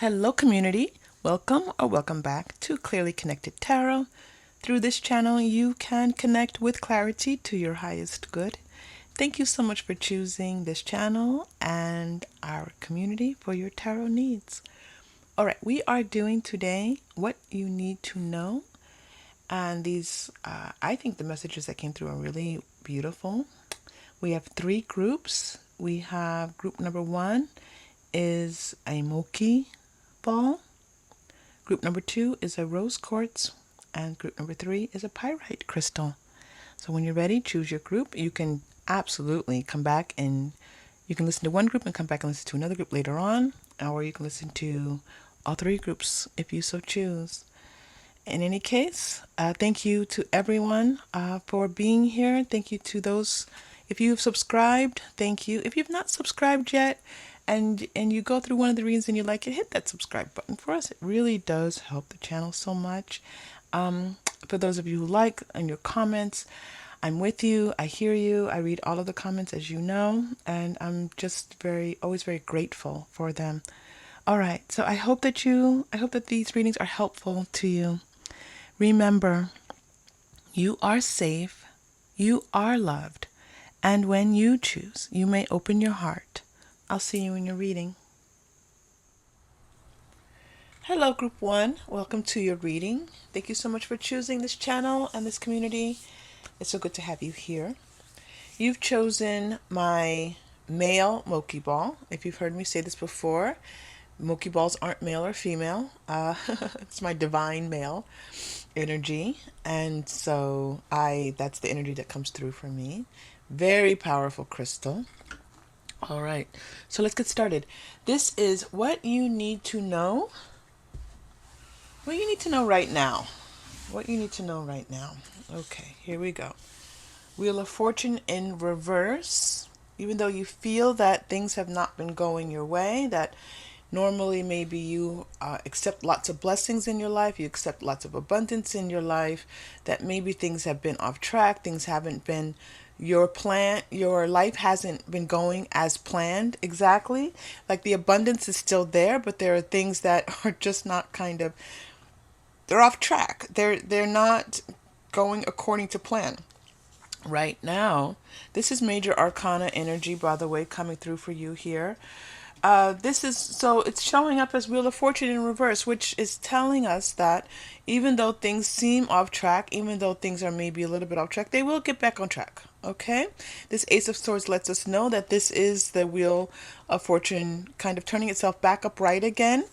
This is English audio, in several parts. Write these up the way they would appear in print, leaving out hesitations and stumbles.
Hello, community. Welcome or welcome back to Clearly Connected Tarot. Through this channel, you can connect with clarity to your highest good. Thank you so much for choosing this channel and our community for your tarot needs. All right, we are doing today what you need to know. And I think the messages that came through are really beautiful. We have three groups. We have group number one is a Mochi ball. Group number two is a rose quartz, and group number three is a pyrite crystal. So when you're ready, choose your group. You can absolutely come back and you can listen to one group and come back and listen to another group later on, or you can listen to all three groups if you so choose. In any case, thank you to everyone for being here. Thank you to those, if you've subscribed, thank you. If you've not subscribed yet, and you go through one of the readings and you like it, hit that subscribe button. For us, it really does help the channel so much. For those of you who like and your comments, I'm with you. I hear you. I read all of the comments, as you know, and I'm just always very grateful for them. All right. So I hope that these readings are helpful to you. Remember, you are safe. You are loved. And when you choose, you may open your heart. I'll see you in your reading. Hello, Group 1. Welcome to your reading. Thank you so much for choosing this channel and this community. It's so good to have you here. You've chosen my male Mochi ball. If you've heard me say this before, Mochi balls aren't male or female. It's my divine male energy. And so that's the energy that comes through for me. Very powerful crystal. All right, so let's get started. This is what you need to know. What you need to know right now. What you need to know right now. Okay, here we go. Wheel of Fortune in reverse. Even though you feel that things have not been going your way, that normally maybe you accept lots of blessings in your life, you accept lots of abundance in your life, that maybe things have been off track, things haven't been your life hasn't been going as planned exactly. Like the abundance is still there, but there are things that are just not they're off track. They're not going according to plan. Right now, this is major arcana energy, by the way, coming through for you here. It's showing up as Wheel of Fortune in reverse, which is telling us that even though things seem off track, even though things are maybe a little bit off track, they will get back on track. Okay? This Ace of Swords lets us know that this is the Wheel of Fortune kind of turning itself back upright again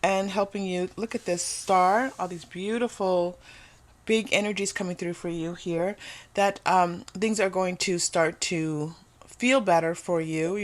and helping you. Look at this star, all these beautiful big energies coming through for you here, that things are going to start to feel better for you.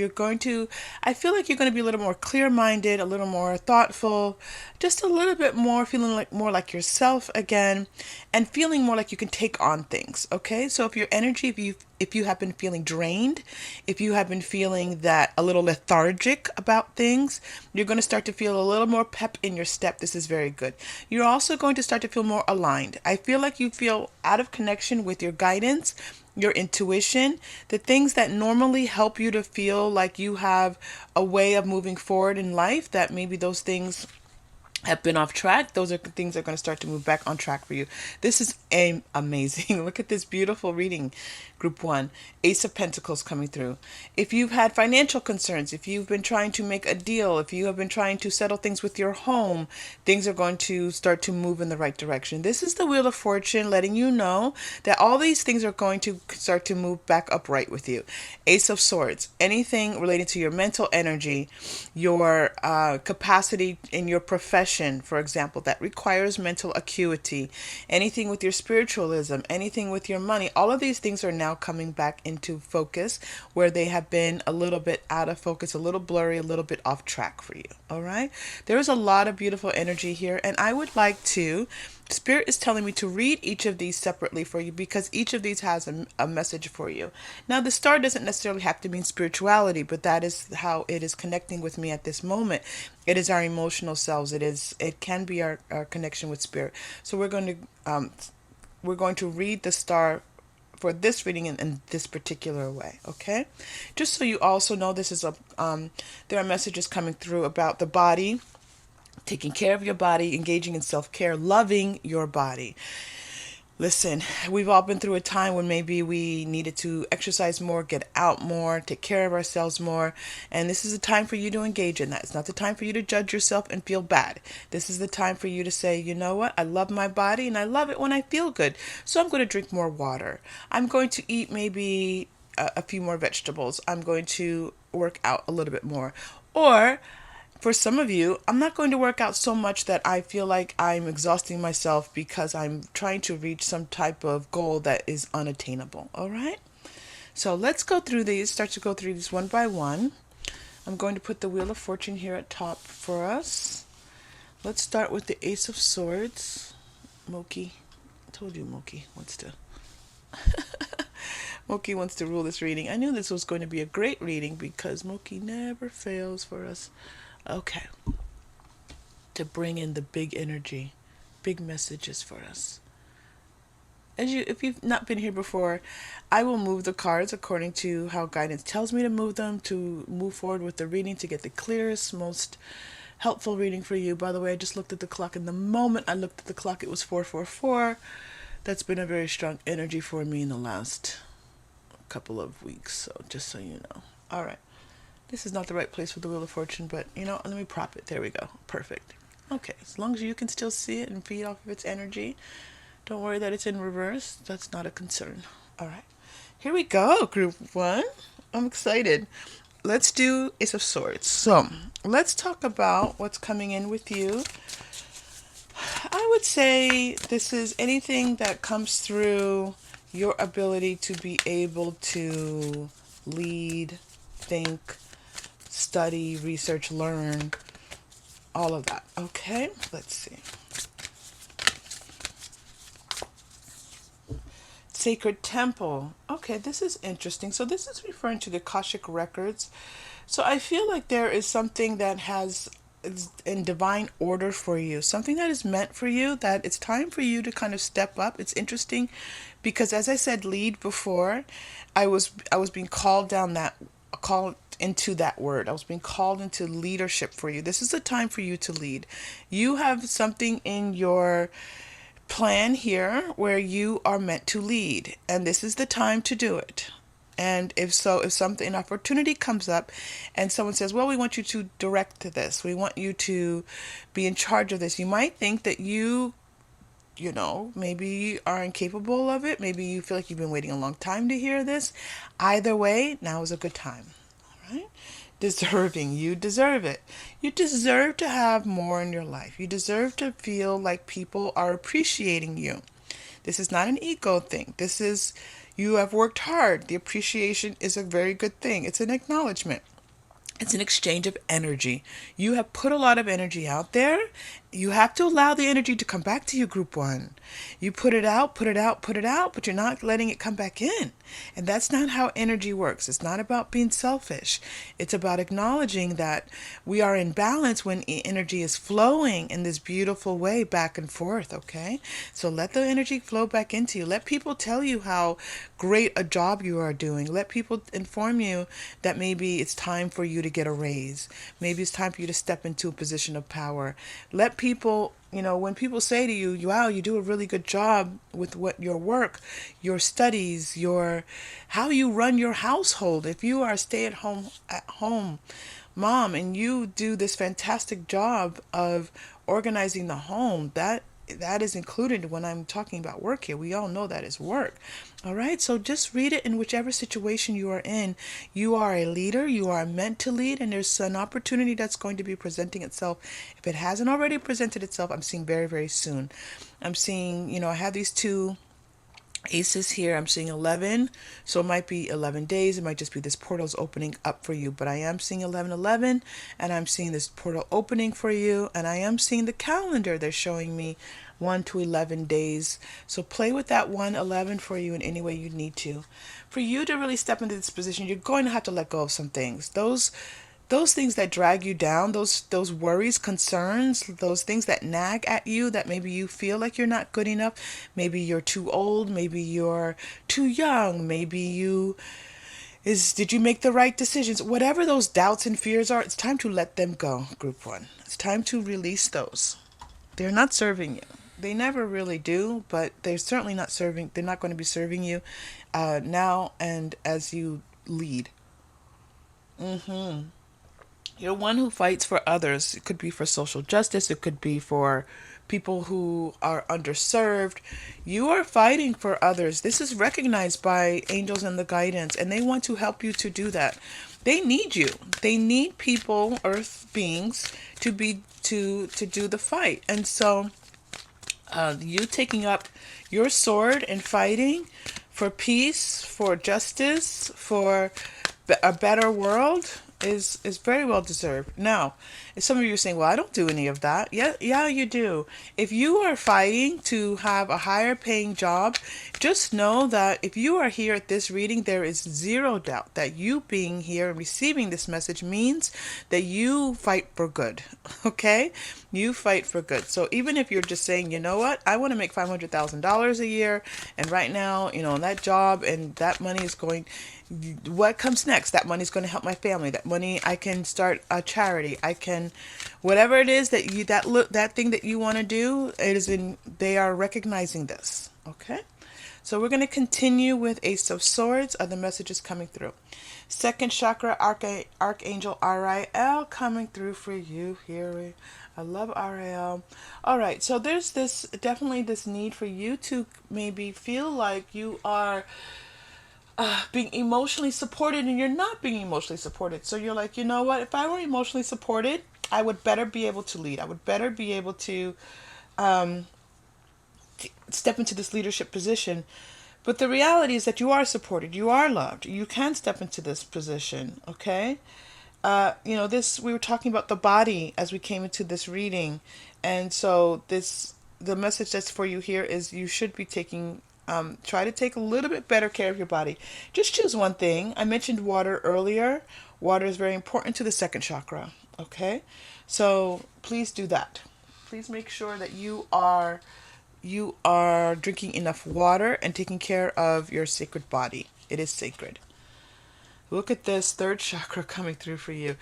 I feel like you're going to be a little more clear-minded, a little more thoughtful, just a little bit more feeling more like yourself again, and feeling more like you can take on things. Okay, so if your energy, if you have been feeling drained, if you have been feeling that a little lethargic about things, you're going to start to feel a little more pep in your step. This is very good. You're also going to start to feel more aligned. I feel like you feel out of connection with your guidance, your intuition, the things that normally help you to feel like you have a way of moving forward in life, that maybe those things have been off track. Those are things that are going to start to move back on track for you. This is amazing. Look at this beautiful reading. Group 1, Ace of Pentacles coming through. If you've had financial concerns, if you've been trying to make a deal, if you have been trying to settle things with your home, things are going to start to move in the right direction. This is the Wheel of Fortune letting you know that all these things are going to start to move back upright with you. Ace of Swords, anything related to your mental energy, your capacity in your profession, for example, that requires mental acuity, anything with your spiritualism, anything with your money, all of these things are now coming back into focus where they have been a little bit out of focus, a little blurry, a little bit off track for you. All right. There is a lot of beautiful energy here, and I would like to, Spirit is telling me to read each of these separately for you because each of these has a message for you. Now, the star doesn't necessarily have to mean spirituality, but that is how it is connecting with me at this moment. It is our emotional selves. It can be our connection with Spirit. So we're going to read the star for this reading in this particular way, okay? Just so you also know, this is there are messages coming through about the body, taking care of your body, engaging in self-care, loving your body. Listen, we've all been through a time when maybe we needed to exercise more, get out more, take care of ourselves more. And this is a time for you to engage in that. It's not the time for you to judge yourself and feel bad. This is the time for you to say, you know what? I love my body and I love it when I feel good. So I'm going to drink more water. I'm going to eat maybe a few more vegetables. I'm going to work out a little bit more. Or for some of you, I'm not going to work out so much that I feel like I'm exhausting myself because I'm trying to reach some type of goal that is unattainable. All right? So let's go through these, start to go through these one by one. I'm going to put the Wheel of Fortune here at top for us. Let's start with the Ace of Swords. Mochi. I told you Mochi wants to. Mochi wants to rule this reading. I knew this was going to be a great reading because Mochi never fails for us. Okay. To bring in the big energy, big messages for us. If you've not been here before, I will move the cards according to how guidance tells me to move them to move forward with the reading to get the clearest, most helpful reading for you. By the way, I just looked at the clock, and the moment I looked at the clock, it was 4:44. That's been a very strong energy for me in the last couple of weeks, so just so you know. All right. This is not the right place for the Wheel of Fortune, but, let me prop it. There we go. Perfect. Okay, as long as you can still see it and feed off of its energy, don't worry that it's in reverse. That's not a concern. All right. Here we go, Group 1. I'm excited. Let's do Ace of Swords. So, let's talk about what's coming in with you. I would say this is anything that comes through your ability to be able to lead, think, study, research, learn, all of that. Okay, let's see. Sacred Temple. Okay, this is interesting. So this is referring to the Akashic records. So I feel like there is something that is in divine order for you, something that is meant for you, that it's time for you to kind of step up. It's interesting because, as I said, lead before, I was being called into that word. I was being called into leadership for you. This is the time for you to lead. You have something in your plan here where you are meant to lead, and this is the time to do it. And if an opportunity comes up and someone says, well, we want you to direct this, we want you to be in charge of this, you might think that you maybe are incapable of it. Maybe you feel like you've been waiting a long time to hear this. Either way, now is a good time. All right? Deserving. You deserve it. You deserve to have more in your life. You deserve to feel like people are appreciating you. This is not an ego thing. This is, you have worked hard. The appreciation is a very good thing. It's an acknowledgement. It's an exchange of energy. You have put a lot of energy out there. You have to allow the energy to come back to you, Group 1. You put it out, but you're not letting it come back in. And that's not how energy works. It's not about being selfish. It's about acknowledging that we are in balance when energy is flowing in this beautiful way back and forth, okay? So let the energy flow back into you. Let people tell you how great a job you are doing. Let people inform you that maybe it's time for you to get a raise. Maybe it's time for you to step into a position of power. Let people, when people say to you, wow, you do a really good job with your work, your studies, how you run your household. If you are a stay-at-home mom and you do this fantastic job of organizing the home, that is included when I'm talking about work here. We all know that is work. All right. So just read it in whichever situation you are in. You are a leader. You are meant to lead. And there's an opportunity that's going to be presenting itself. If it hasn't already presented itself, I'm seeing very, very soon. I'm seeing, I have these two aces here. I'm seeing 11, so it might be 11 days. It might just be this portal's opening up for you, but I am seeing 1111, and I'm seeing this portal opening for you, and I am seeing the calendar. They're showing me 1 to 11 days. So play with that 111 for you in any way you need to. For you to really step into this position, you're going to have to let go of some things. Those things that drag you down, those worries, concerns, those things that nag at you, that maybe you feel like you're not good enough, maybe you're too old, maybe you're too young, maybe Did you make the right decisions? Whatever those doubts and fears are, it's time to let them go, group one. It's time to release those. They're not serving you. They never really do, but they're certainly not serving. They're not going to be serving you now and as you lead. You're one who fights for others. It could be for social justice. It could be for people who are underserved. You are fighting for others. This is recognized by angels and the guidance, and they want to help you to do that. They need you. They need people, earth beings, to do the fight. And so, you taking up your sword and fighting for peace, for justice, for a better world is very well deserved. Now, if some of you are saying, "Well, I don't do any of that." Yeah, you do. If you are fighting to have a higher paying job, just know that if you are here at this reading, there is zero doubt that you being here and receiving this message means that you fight for good. Okay? You fight for good. So even if you're just saying, "You know what? I want to make $500,000 a year, and right now, that job and that money is going, what comes next? That money is going to help my family. That money, I can start a charity. I can, whatever it is that that thing that you want to do, they are recognizing this." Okay? So we're going to continue with Ace of Swords. Other messages coming through. Second chakra, Archangel Ariel coming through for you here. I love Ariel. All right, so there's definitely this need for you to maybe feel like you are being emotionally supported and you're not being emotionally supported. So you're like, you know what? If I were emotionally supported, I would better be able to lead. I would better be able to step into this leadership position. But the reality is that you are supported. You are loved. You can step into this position. Okay? We were talking about the body as we came into this reading. And so the message that's for you here is you should be try to take a little bit better care of your body. Just choose one thing. I mentioned water earlier. Water is very important to the second chakra. Okay? So please do that. Please make sure that you are drinking enough water and taking care of your sacred body. It is sacred. Look at this third chakra coming through for you.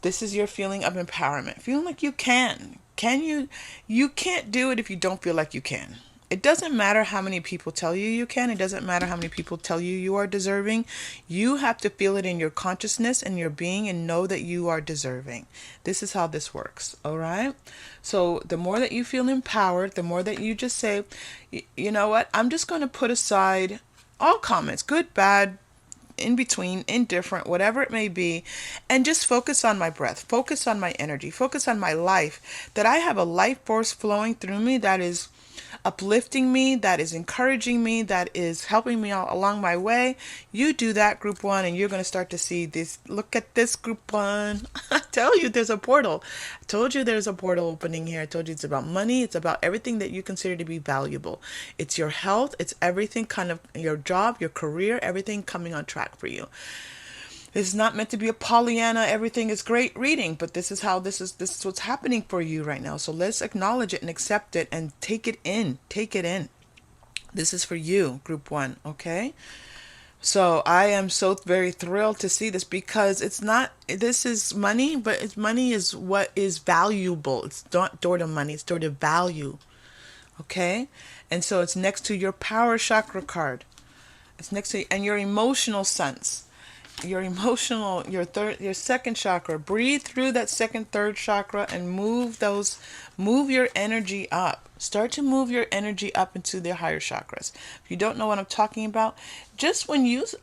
This is your feeling of empowerment. Feeling like you can. You can't do it if you don't feel like you can. It doesn't matter how many people tell you you can. It doesn't matter how many people tell you you are deserving. You have to feel it in your consciousness and your being and know that you are deserving. This is how this works. All right. So the more that you feel empowered, the more that you just say, you know what? I'm just going to put aside all comments, good, bad, in between, indifferent, whatever it may be, and just focus on my breath, focus on my energy, focus on my life, that I have a life force flowing through me that is uplifting me, that is encouraging me, that is helping me along my way. You do that, group one, and you're going to start to see this. Look at this, group one. I tell you, there's a portal. I told you there's a portal opening here. I told you it's about money. It's about everything that you consider to be valuable. It's your health. It's everything, kind of your job, your career, everything coming on track for you. This is not meant to be a Pollyanna, everything is great reading, but this is what's happening for you right now. So let's acknowledge it and accept it and take it in. Take it in. This is for you, group one, okay? So I am so very thrilled to see this because this is money, but money is what is valuable. It's not door to money, it's door to value, okay? And so it's next to your power chakra card. It's next to, and your emotional sense. Your second chakra. Breathe through that second, third chakra and move your energy up. Start to move your energy up into the higher chakras. If you don't know what I'm talking about, just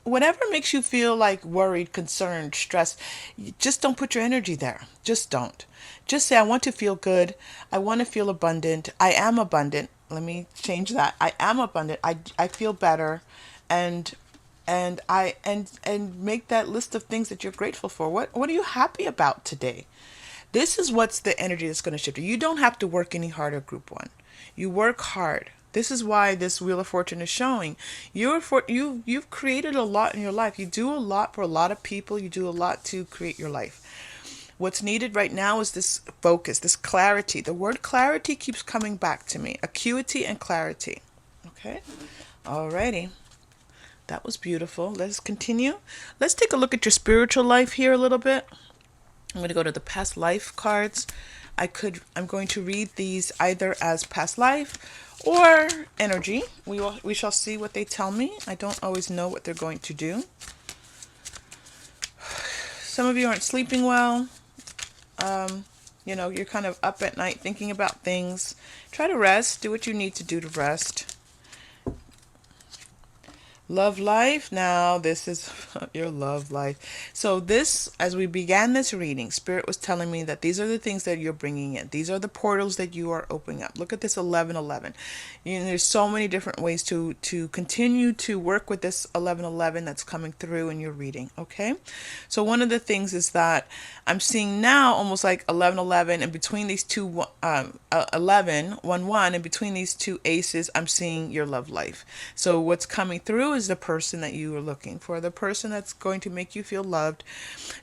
whatever makes you feel like worried, concerned, stressed, just don't put your energy there. Just don't. Just say, I want to feel good. I want to feel abundant. I am abundant. Let me change that. I am abundant. I feel better. And make that list of things that you're grateful for. What are you happy about today? This is what's the energy that's going to shift you. You don't have to work any harder, group one. You work hard. This is why this Wheel of Fortune is showing. You've created a lot in your life. You do a lot for a lot of people. You do a lot to create your life. What's needed right now is this focus, this clarity. The word clarity keeps coming back to me. Acuity and clarity. Okay? Alrighty. That was beautiful. Let's continue. Let's take a look at your spiritual life here a little bit. I'm going to go to the past life cards. I'm going to read these either as past life or energy. We shall see what they tell me. I don't always know what they're going to do. Some of you aren't sleeping well. You're kind of up at night thinking about things. Try to rest. Do what you need to do to rest. Love life. Now, this is your love life. So this, as we began this reading, Spirit was telling me that these are the things that you're bringing in. These are the portals that you are opening up. Look at this 1111. There's so many different ways to continue to work with this 1111 that's coming through in your reading. Okay. So one of the things is that I'm seeing now almost like 1111, and between these two 11 1 and between these two aces, I'm seeing your love life. So what's coming through is the person that you are looking for, the person that's going to make you feel loved.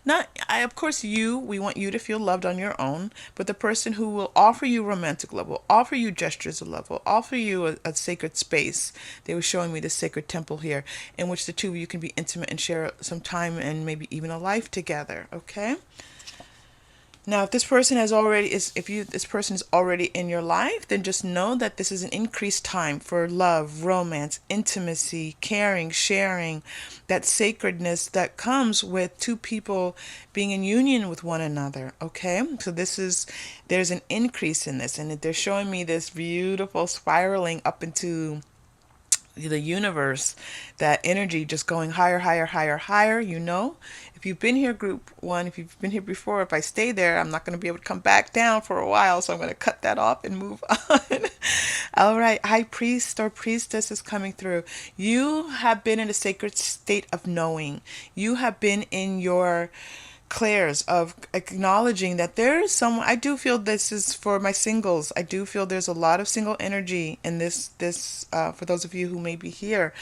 Of course, we want you to feel loved on your own, but the person who will offer you romantic love, will offer you gestures of love, will offer you a sacred space. They were showing me the sacred temple here, in which the two of you can be intimate and share some time and maybe even a life together. Okay. Now, if this person this person is already in your life, then just know that this is an increased time for love, romance, intimacy, caring, sharing, that sacredness that comes with two people being in union with one another. Okay, so there's an increase in this, and they're showing me this beautiful spiraling up into the universe, that energy just going higher, higher, higher, higher. If you've been here, group one, if you've been here before, if I stay there, I'm not going to be able to come back down for a while, so I'm going to cut that off and move on. All right, high priest or priestess is coming through. You have been in a sacred state of knowing. You have been in your clairs of acknowledging that there is someone. I do feel this is for my singles. I do feel there's a lot of single energy in this for those of you who may be here.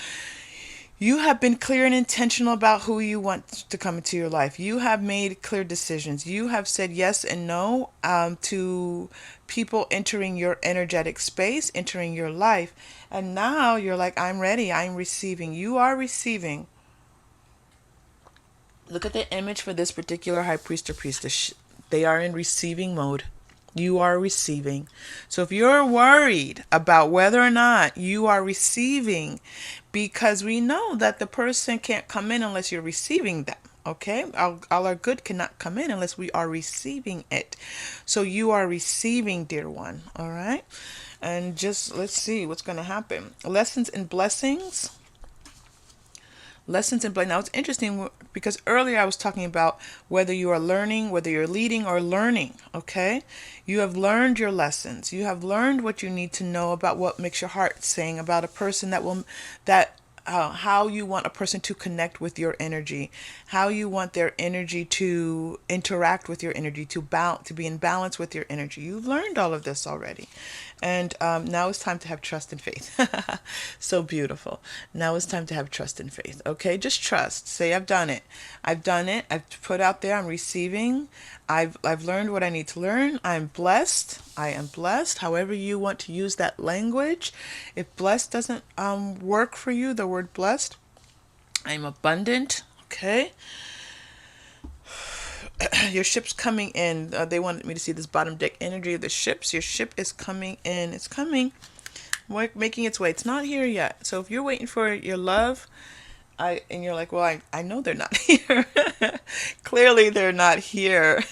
You have been clear and intentional about who you want to come into your life. You have made clear decisions. You have said yes and no to people entering your energetic space, entering your life. And now you're like, I'm ready. I'm receiving. You are receiving. Look at the image for this particular high priest or priestess. They are in receiving mode. You are receiving. So if you're worried about whether or not you are receiving, because we know that the person can't come in unless you're receiving them. Okay, all our good cannot come in unless we are receiving it. So you are receiving, dear one. All right, and just let's see what's going to happen. Lessons and blessings. Lessons in play. Now it's interesting because earlier I was talking about whether you are learning, whether you're leading or learning. Okay, you have learned your lessons. You have learned what you need to know about what makes your heart sing, about a person how you want a person to connect with your energy, how you want their energy to interact with your energy, to be in balance with your energy. You've learned all of this already. And now it's time to have trust and faith. So beautiful. Now it's time to have trust and faith. Okay, just trust. Say, I've done it. I've done it. I've put out there. I'm receiving. I've learned what I need to learn. I'm blessed. I am blessed. However you want to use that language. If blessed doesn't work for you, the word blessed, I'm abundant. Okay. Your ship's coming in. They wanted me to see this bottom deck energy of the ships. Your ship is coming in. It's coming, making its way. It's not here yet. So if you're waiting for your love, and you're like, well, I know they're not here. Clearly they're not here.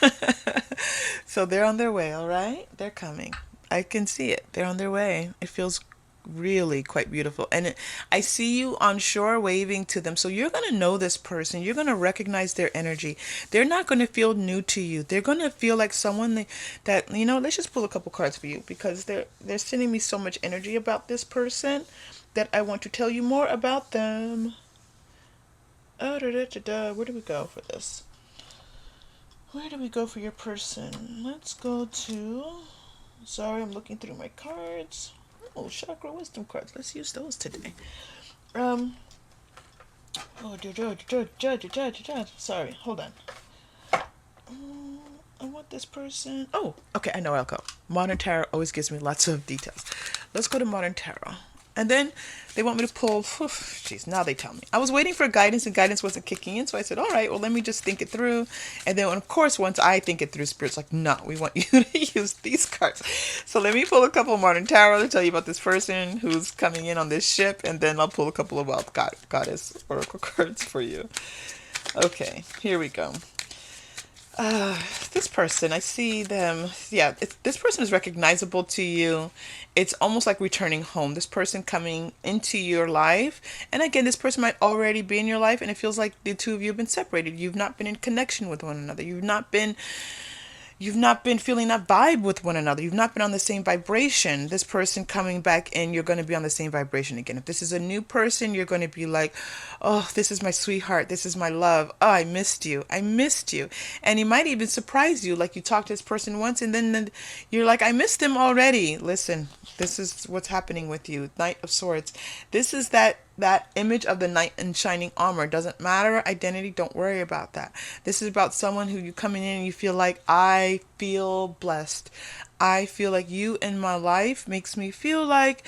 So they're on their way, all right? They're coming. I can see it. They're on their way. It feels really quite beautiful. And I see you on shore waving to them. So you're going to know this person. You're going to recognize their energy. They're not going to feel new to you. They're going to feel like someone that, let's just pull a couple cards for you, because they're sending me so much energy about this person that I want to tell you more about them. Where do we go for this? Where do we go for your person? Let's go to... Sorry, I'm looking through my cards. Oh, chakra wisdom cards. Let's use those today. Sorry, hold on. I want this person. Oh, okay, I know I'll go. Modern Tarot always gives me lots of details. Let's go to Modern Tarot. And then they want me to pull, jeez, now they tell me. I was waiting for guidance and guidance wasn't kicking in. So I said, all right, well, let me just think it through. And then, of course, once I think it through, Spirit's like, no, we want you to use these cards. So let me pull a couple of Modern Tarot to tell you about this person who's coming in on this ship. And then I'll pull a couple of Wealth Goddess Oracle cards for you. Okay, here we go. This person, I see them. Yeah, this person is recognizable to you. It's almost like returning home. This person coming into your life. And again, this person might already be in your life, and it feels like the two of you have been separated. You've not been in connection with one another. You've not been feeling that vibe with one another. You've not been on the same vibration. This person coming back in, you're going to be on the same vibration again. If this is a new person, you're going to be like, oh, this is my sweetheart. This is my love. Oh, I missed you. I missed you. And he might even surprise you. Like you talked to this person once and then you're like, I missed him already. Listen, this is what's happening with you. Knight of Swords. This is that image of the knight in shining armor. Doesn't matter identity, don't worry about that. This is about someone who you coming in and you feel like, I feel blessed. I feel like you in my life makes me feel like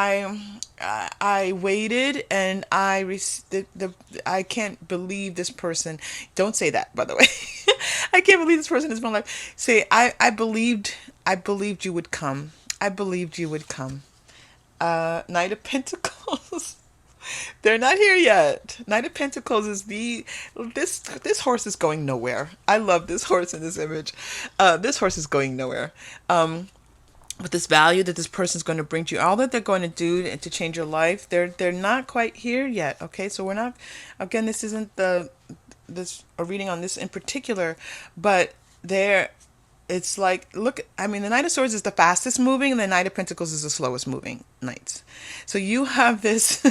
I waited and I can't believe this person. Don't say that, by the way. I can't believe this person is my life. Say I believed you would come. I believed you would come. Knight of Pentacles. They're not here yet. Knight of Pentacles is this horse is going nowhere. I love this horse in this image. This horse is going nowhere. With this value that this person is going to bring to you, all that they're going to do to change your life, they're not quite here yet. Okay, so we're not. Again, this isn't a reading on this in particular, but it's like, look, I mean, the Knight of Swords is the fastest moving and the Knight of Pentacles is the slowest moving knights. So you have this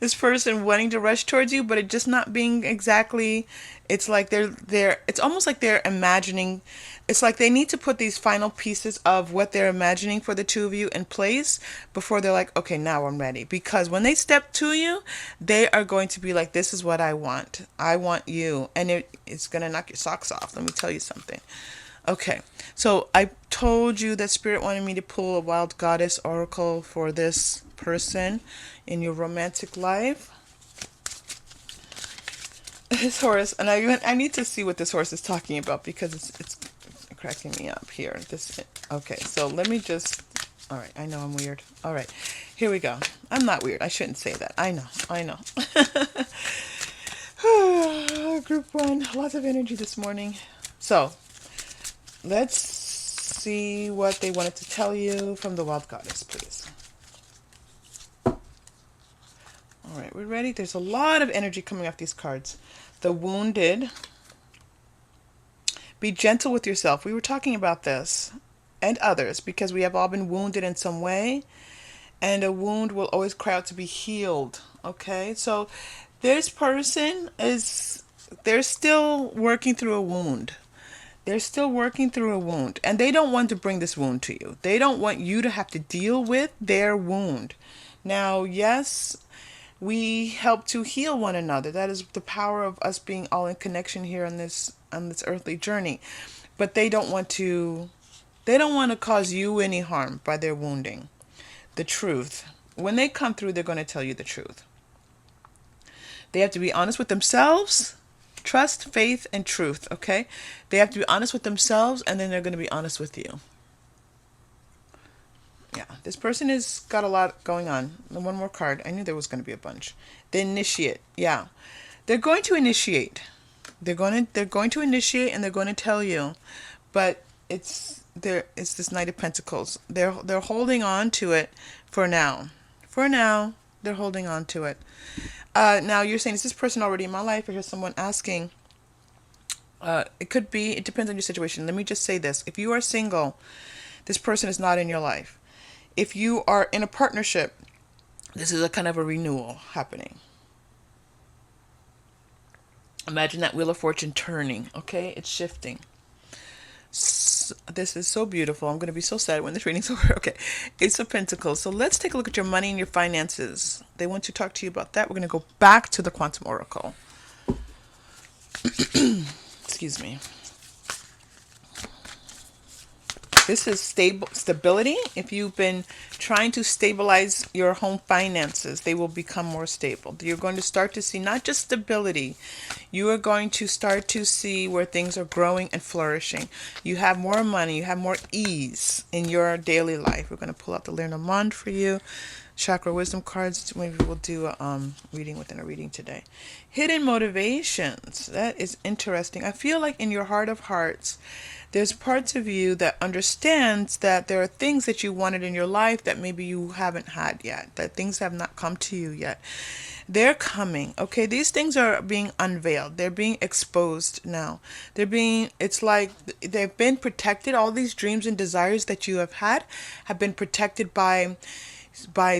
this person wanting to rush towards you, but it just not being exactly, it's like it's almost like they're imagining, it's like they need to put these final pieces of what they're imagining for the two of you in place before they're like, okay, now I'm ready. Because when they step to you, they are going to be like, this is what I want. I want you. And it's going to knock your socks off. Let me tell you something. Okay, so I told you that Spirit wanted me to pull a Wild Goddess Oracle for this person in your romantic life. This horse, and I need to see what this horse is talking about because it's cracking me up here. Okay, so let me just, all right, I know I'm weird. All right, here we go. I'm not weird. I shouldn't say that. I know. Group 1, lots of energy this morning. So, let's see what they wanted to tell you from the Wild Goddess, please. All right, we're ready. There's a lot of energy coming off these cards. The Wounded. Be gentle with yourself. We were talking about this and others because we have all been wounded in some way. And a wound will always cry out to be healed. Okay, so this person they're still working through a wound. They're still working through a wound, and they don't want to bring this wound to you. They don't want you to have to deal with their wound. Now, yes, we help to heal one another. That is the power of us being all in connection here on this earthly journey. But they don't want to cause you any harm by their wounding. The truth. When they come through, they're going to tell you the truth. They have to be honest with themselves. Trust, faith, and truth, okay? They have to be honest with themselves, and then they're going to be honest with you. Yeah, this person has got a lot going on. One more card. I knew there was going to be a bunch. The Initiate. Yeah. They're going to initiate. They're going to initiate, and they're going to tell you. But it's this Knight of Pentacles. They're holding on to it for now. For now, they're holding on to it. Now you're saying, is this person already in my life? Or here's someone asking. It could be. It depends on your situation. Let me just say this. If you are single, this person is not in your life. If you are in a partnership, this is a kind of a renewal happening. Imagine that Wheel of Fortune turning. Okay, it's shifting. This is so beautiful. I'm going to be so sad when this reading's over. Okay, Ace of Pentacles. So let's take a look at your money and your finances. They want to talk to you about that. We're going to go back to the Quantum Oracle. Excuse me. This is stability. If you've been trying to stabilize your home finances, they will become more stable. You're going to start to see not just stability, you are going to start to see where things are growing and flourishing. You have more money, you have more ease in your daily life. We're going to pull out the Lenormand for you. Chakra wisdom cards. Maybe we'll do a reading within a reading today. Hidden motivations. That is interesting. I feel like in your heart of hearts, there's parts of you that understands that there are things that you wanted in your life that maybe you haven't had yet, that things have not come to you yet. They're coming. Okay, these things are being unveiled. They're being exposed now. It's like they've been protected. All these dreams and desires that you have been protected by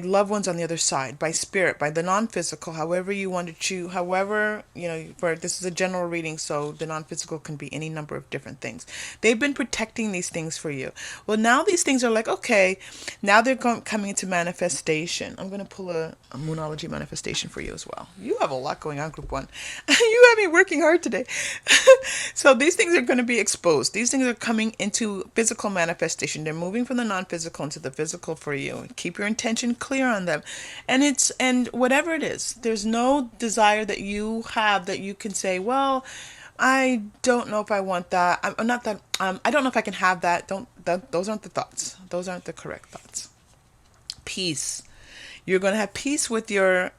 loved ones on the other side, by spirit, by the non-physical, however you want to choose, however, for this is a general reading, so the non-physical can be any number of different things. They've been protecting these things for you. Well, now these things are like, okay, now they're coming into manifestation. I'm going to pull a Moonology manifestation for you as well. You have a lot going on, Group 1. You have me working hard today. So these things are going to be exposed. These things are coming into physical manifestation. They're moving from the non-physical into the physical for you. Keep your intention clear on them. And whatever it is, there's no desire that you have that you can say, well, I don't know if I want that. I'm not that. I don't know if I can have that. Those aren't the thoughts. Those aren't the correct thoughts. Peace. You're going to have peace with your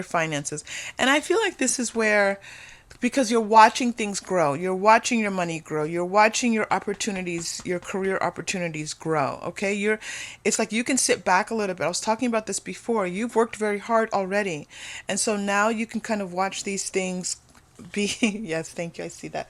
finances. And I feel like this is where, because you're watching things grow, you're watching your money grow, you're watching your opportunities, your career opportunities grow. Okay, it's like you can sit back a little bit. I was talking about this before. You've worked very hard already, and so now you can kind of watch these things be. Yes, thank you, I see that.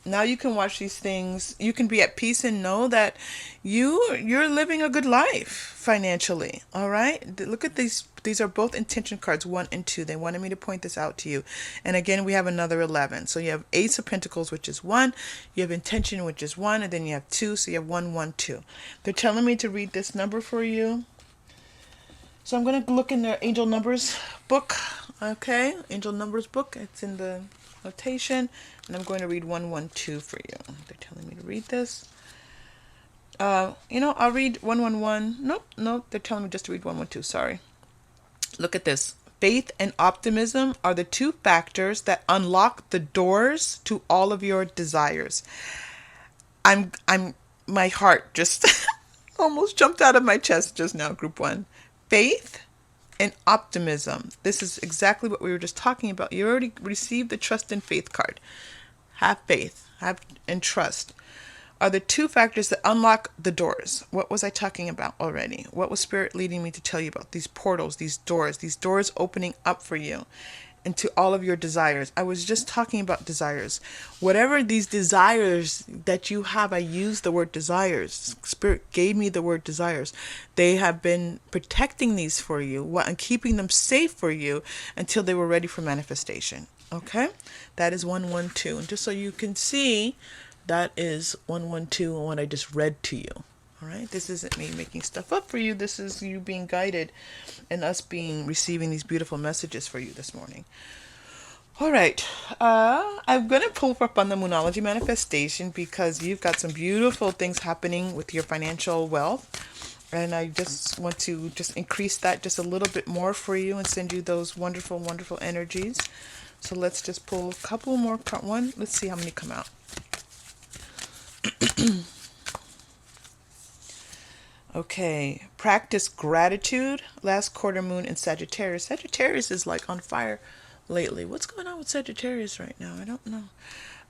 Now you can watch these things. You can be at peace and know that you're living a good life financially. All right, look at these are both intention cards, 1 and 2. They wanted me to point this out to you. And again, we have another 11. So you have Ace of Pentacles, which is 1. You have intention, which is 1. And then you have 2. So you have 1, 1, 2. They're telling me to read this number for you. So I'm going to look in the Angel Numbers book. Okay, Angel Numbers book. It's in the notation. And I'm going to read 112 for you. They're telling me to read this. I'll read 111. Nope. They're telling me just to read 112. Sorry. Look at this. Faith and optimism are the 2 factors that unlock the doors to all of your desires. My heart just almost jumped out of my chest just now, Group 1. Faith and optimism. This is exactly what we were just talking about. You already received the trust and faith card. Have faith, and trust are the 2 factors that unlock the doors. What was I talking about already? What was Spirit leading me to tell you about? These portals, these doors opening up for you into all of your desires. I was just talking about desires. Whatever these desires that you have, I use the word desires. Spirit gave me the word desires. They have been protecting these for you and keeping them safe for you until they were ready for manifestation. Okay? That is 112. And just so you can see, that is 112 and what I just read to you. All right, this isn't me making stuff up for you. This is you being guided and us receiving these beautiful messages for you this morning. All right, I'm going to pull up on the Moonology manifestation because you've got some beautiful things happening with your financial wealth. And I just want to just increase that just a little bit more for you and send you those wonderful, wonderful energies. So let's just pull a couple more. Let's see how many come out. Okay, practice gratitude. Last quarter moon in Sagittarius. Sagittarius is like on fire lately. What's going on with Sagittarius right now? I don't know.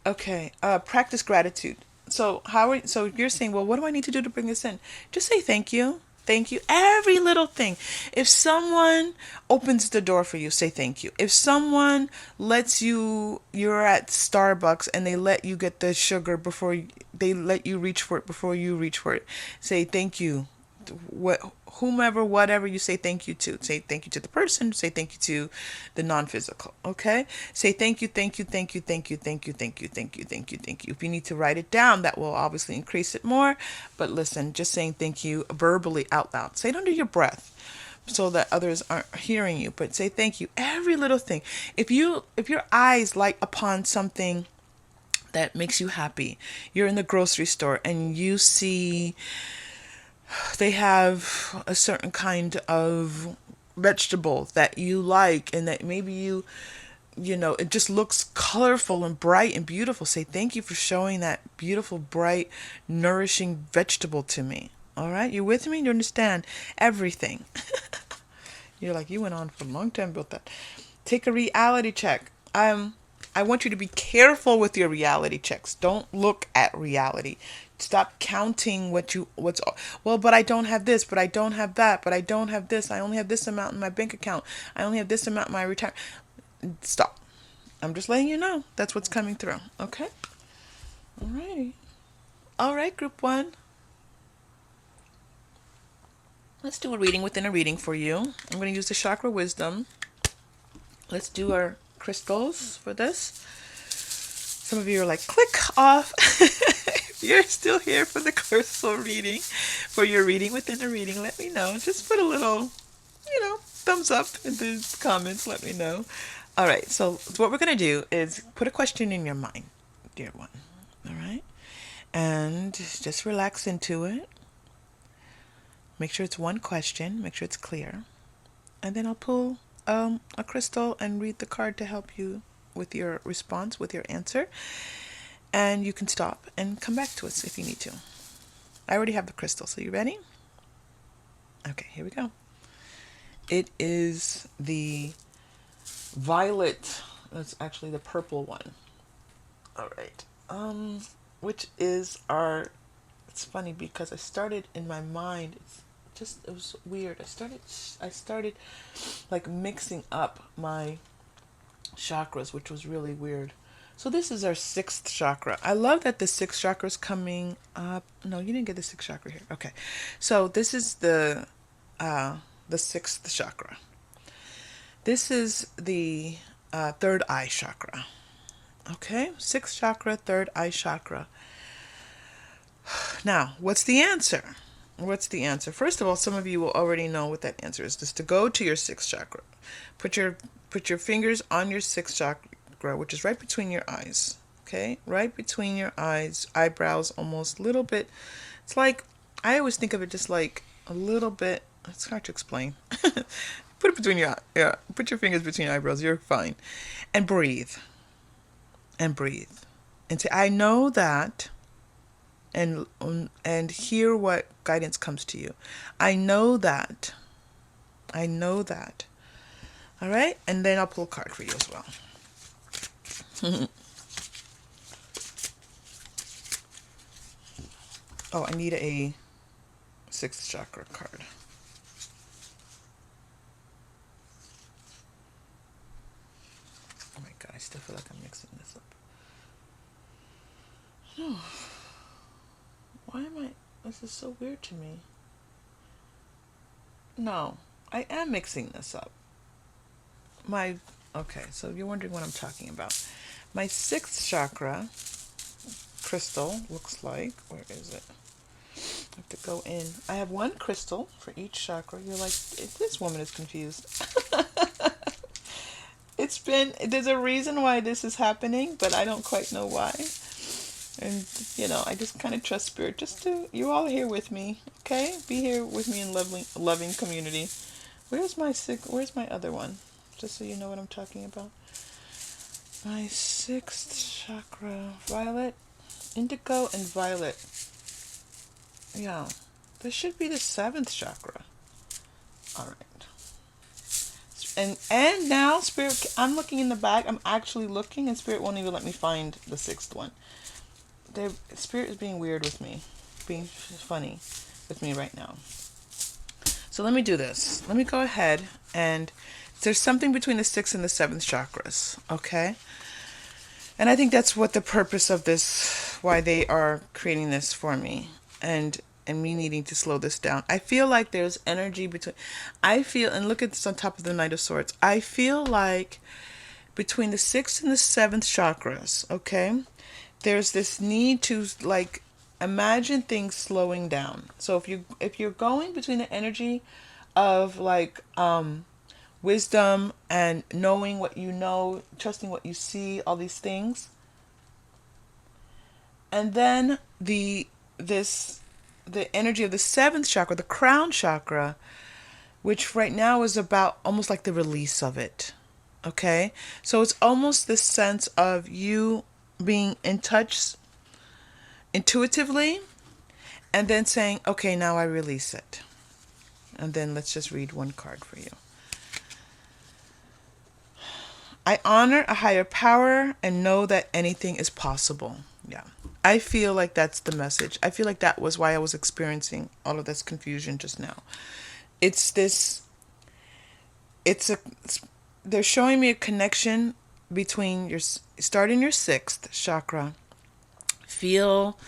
Okay, practice gratitude. So so you're saying, well, what do I need to do to bring this in? Just say thank you. Thank you. Every little thing. If someone opens the door for you, say thank you. If someone you're at Starbucks and they let you get the sugar before they let you reach for it before you reach for it, say thank you. Whomever, whatever you say thank you to. Say thank you to the person. Say thank you to the non-physical. Okay? Say thank you, thank you, thank you, thank you, thank you, thank you, thank you, thank you, thank you. If you need to write it down, that will obviously increase it more. But listen, just saying thank you verbally out loud. Say it under your breath so that others aren't hearing you. But say thank you. Every little thing. If your eyes light upon something that makes you happy. You're in the grocery store and you see they have a certain kind of vegetable that you like, and that maybe you know, it just looks colorful and bright and beautiful. Say, thank you for showing that beautiful, bright, nourishing vegetable to me. All right, you with me? You understand everything? You're like, you went on for a long time about that. Take a reality check. I want you to be careful with your reality checks. Don't look at reality. Stop counting what's well, but I don't have this, but I don't have that, but I don't have this. I only have this amount in my bank account. I only have this amount in my retirement. Stop. I'm just letting you know that's what's coming through. Okay? Alrighty. All right, group one. Let's do a reading within a reading for you. I'm going to use the chakra wisdom. Let's do our crystals for this. Some of you are like, click off. If you're still here for the crystal reading, for your reading within a reading, let me know. Just put a little, thumbs up in the comments. Let me know. All right. So what we're going to do is put a question in your mind, dear one. All right. And just relax into it. Make sure it's one question. Make sure it's clear. And then I'll pull a crystal and read the card to help you with your response, with your answer. And you can stop and come back to us if you need to. I already have the crystal, so you ready? Okay, here we go. It is the violet. That's actually the purple one. All right. Which is our... It's funny because I started in my mind. It was weird. I started like mixing up my chakras, which was really weird. So this is our sixth chakra. I love that the sixth chakra is coming up. No, you didn't get the sixth chakra here. Okay. So this is the sixth chakra. This is the third eye chakra. Okay. Sixth chakra, third eye chakra. Now, what's the answer? What's the answer? First of all, some of you will already know what that answer is. Just to go to your sixth chakra. Put your fingers on your sixth chakra, which is right between your eyes. Okay? Right between your eyes, eyebrows, almost a little bit. It's like, I always think of it just like a little bit. It's hard to explain. Put it between your put your fingers between your eyebrows. You're fine. And breathe. And breathe. And say, I know that. And hear what guidance comes to you. I know that. I know that. All right? And then I'll pull a card for you as well. Oh, I need a sixth chakra card. Oh my God, I still feel like I'm mixing this up. Oh. Why am I... This is so weird to me. No, I am mixing this up. Okay, so you're wondering what I'm talking about. My sixth chakra crystal looks like... Where is it? I have to go in. I have one crystal for each chakra. You're like, this woman is confused. There's a reason why this is happening, but I don't quite know why. And, I just kind of trust spirit. You all here with me, okay? Be here with me in loving community. Where's my other one? Just so you know what I'm talking about. My sixth chakra, violet, indigo, and violet. Yeah, this should be the seventh chakra. All right. And now, spirit, I'm looking in the back. I'm actually looking, and spirit won't even let me find the sixth one. Spirit is being weird with me, being funny with me right now. So let me do this. Let me go ahead, and there's something between the sixth and the seventh chakras, okay? And I think that's what the purpose of this, why they are creating this for me, and me needing to slow this down. I feel like there's energy between, and look at this on top of the Knight of Swords. I feel like between the sixth and the seventh chakras, okay, there's this need to like imagine things slowing down. So if you're going between the energy of like wisdom and knowing what you know, trusting what you see, all these things, And then the energy of the seventh chakra, the crown chakra, which right now is about almost like the release of it. Okay? So it's almost this sense of you being in touch intuitively and then saying, okay, now I release it. And then let's just read one card for you. I honor a higher power and know that anything is possible. Yeah. I feel like that's the message. I feel like that was why I was experiencing all of this confusion just now. It's this, it's a, they're showing me a connection between your, starting your sixth chakra. Feel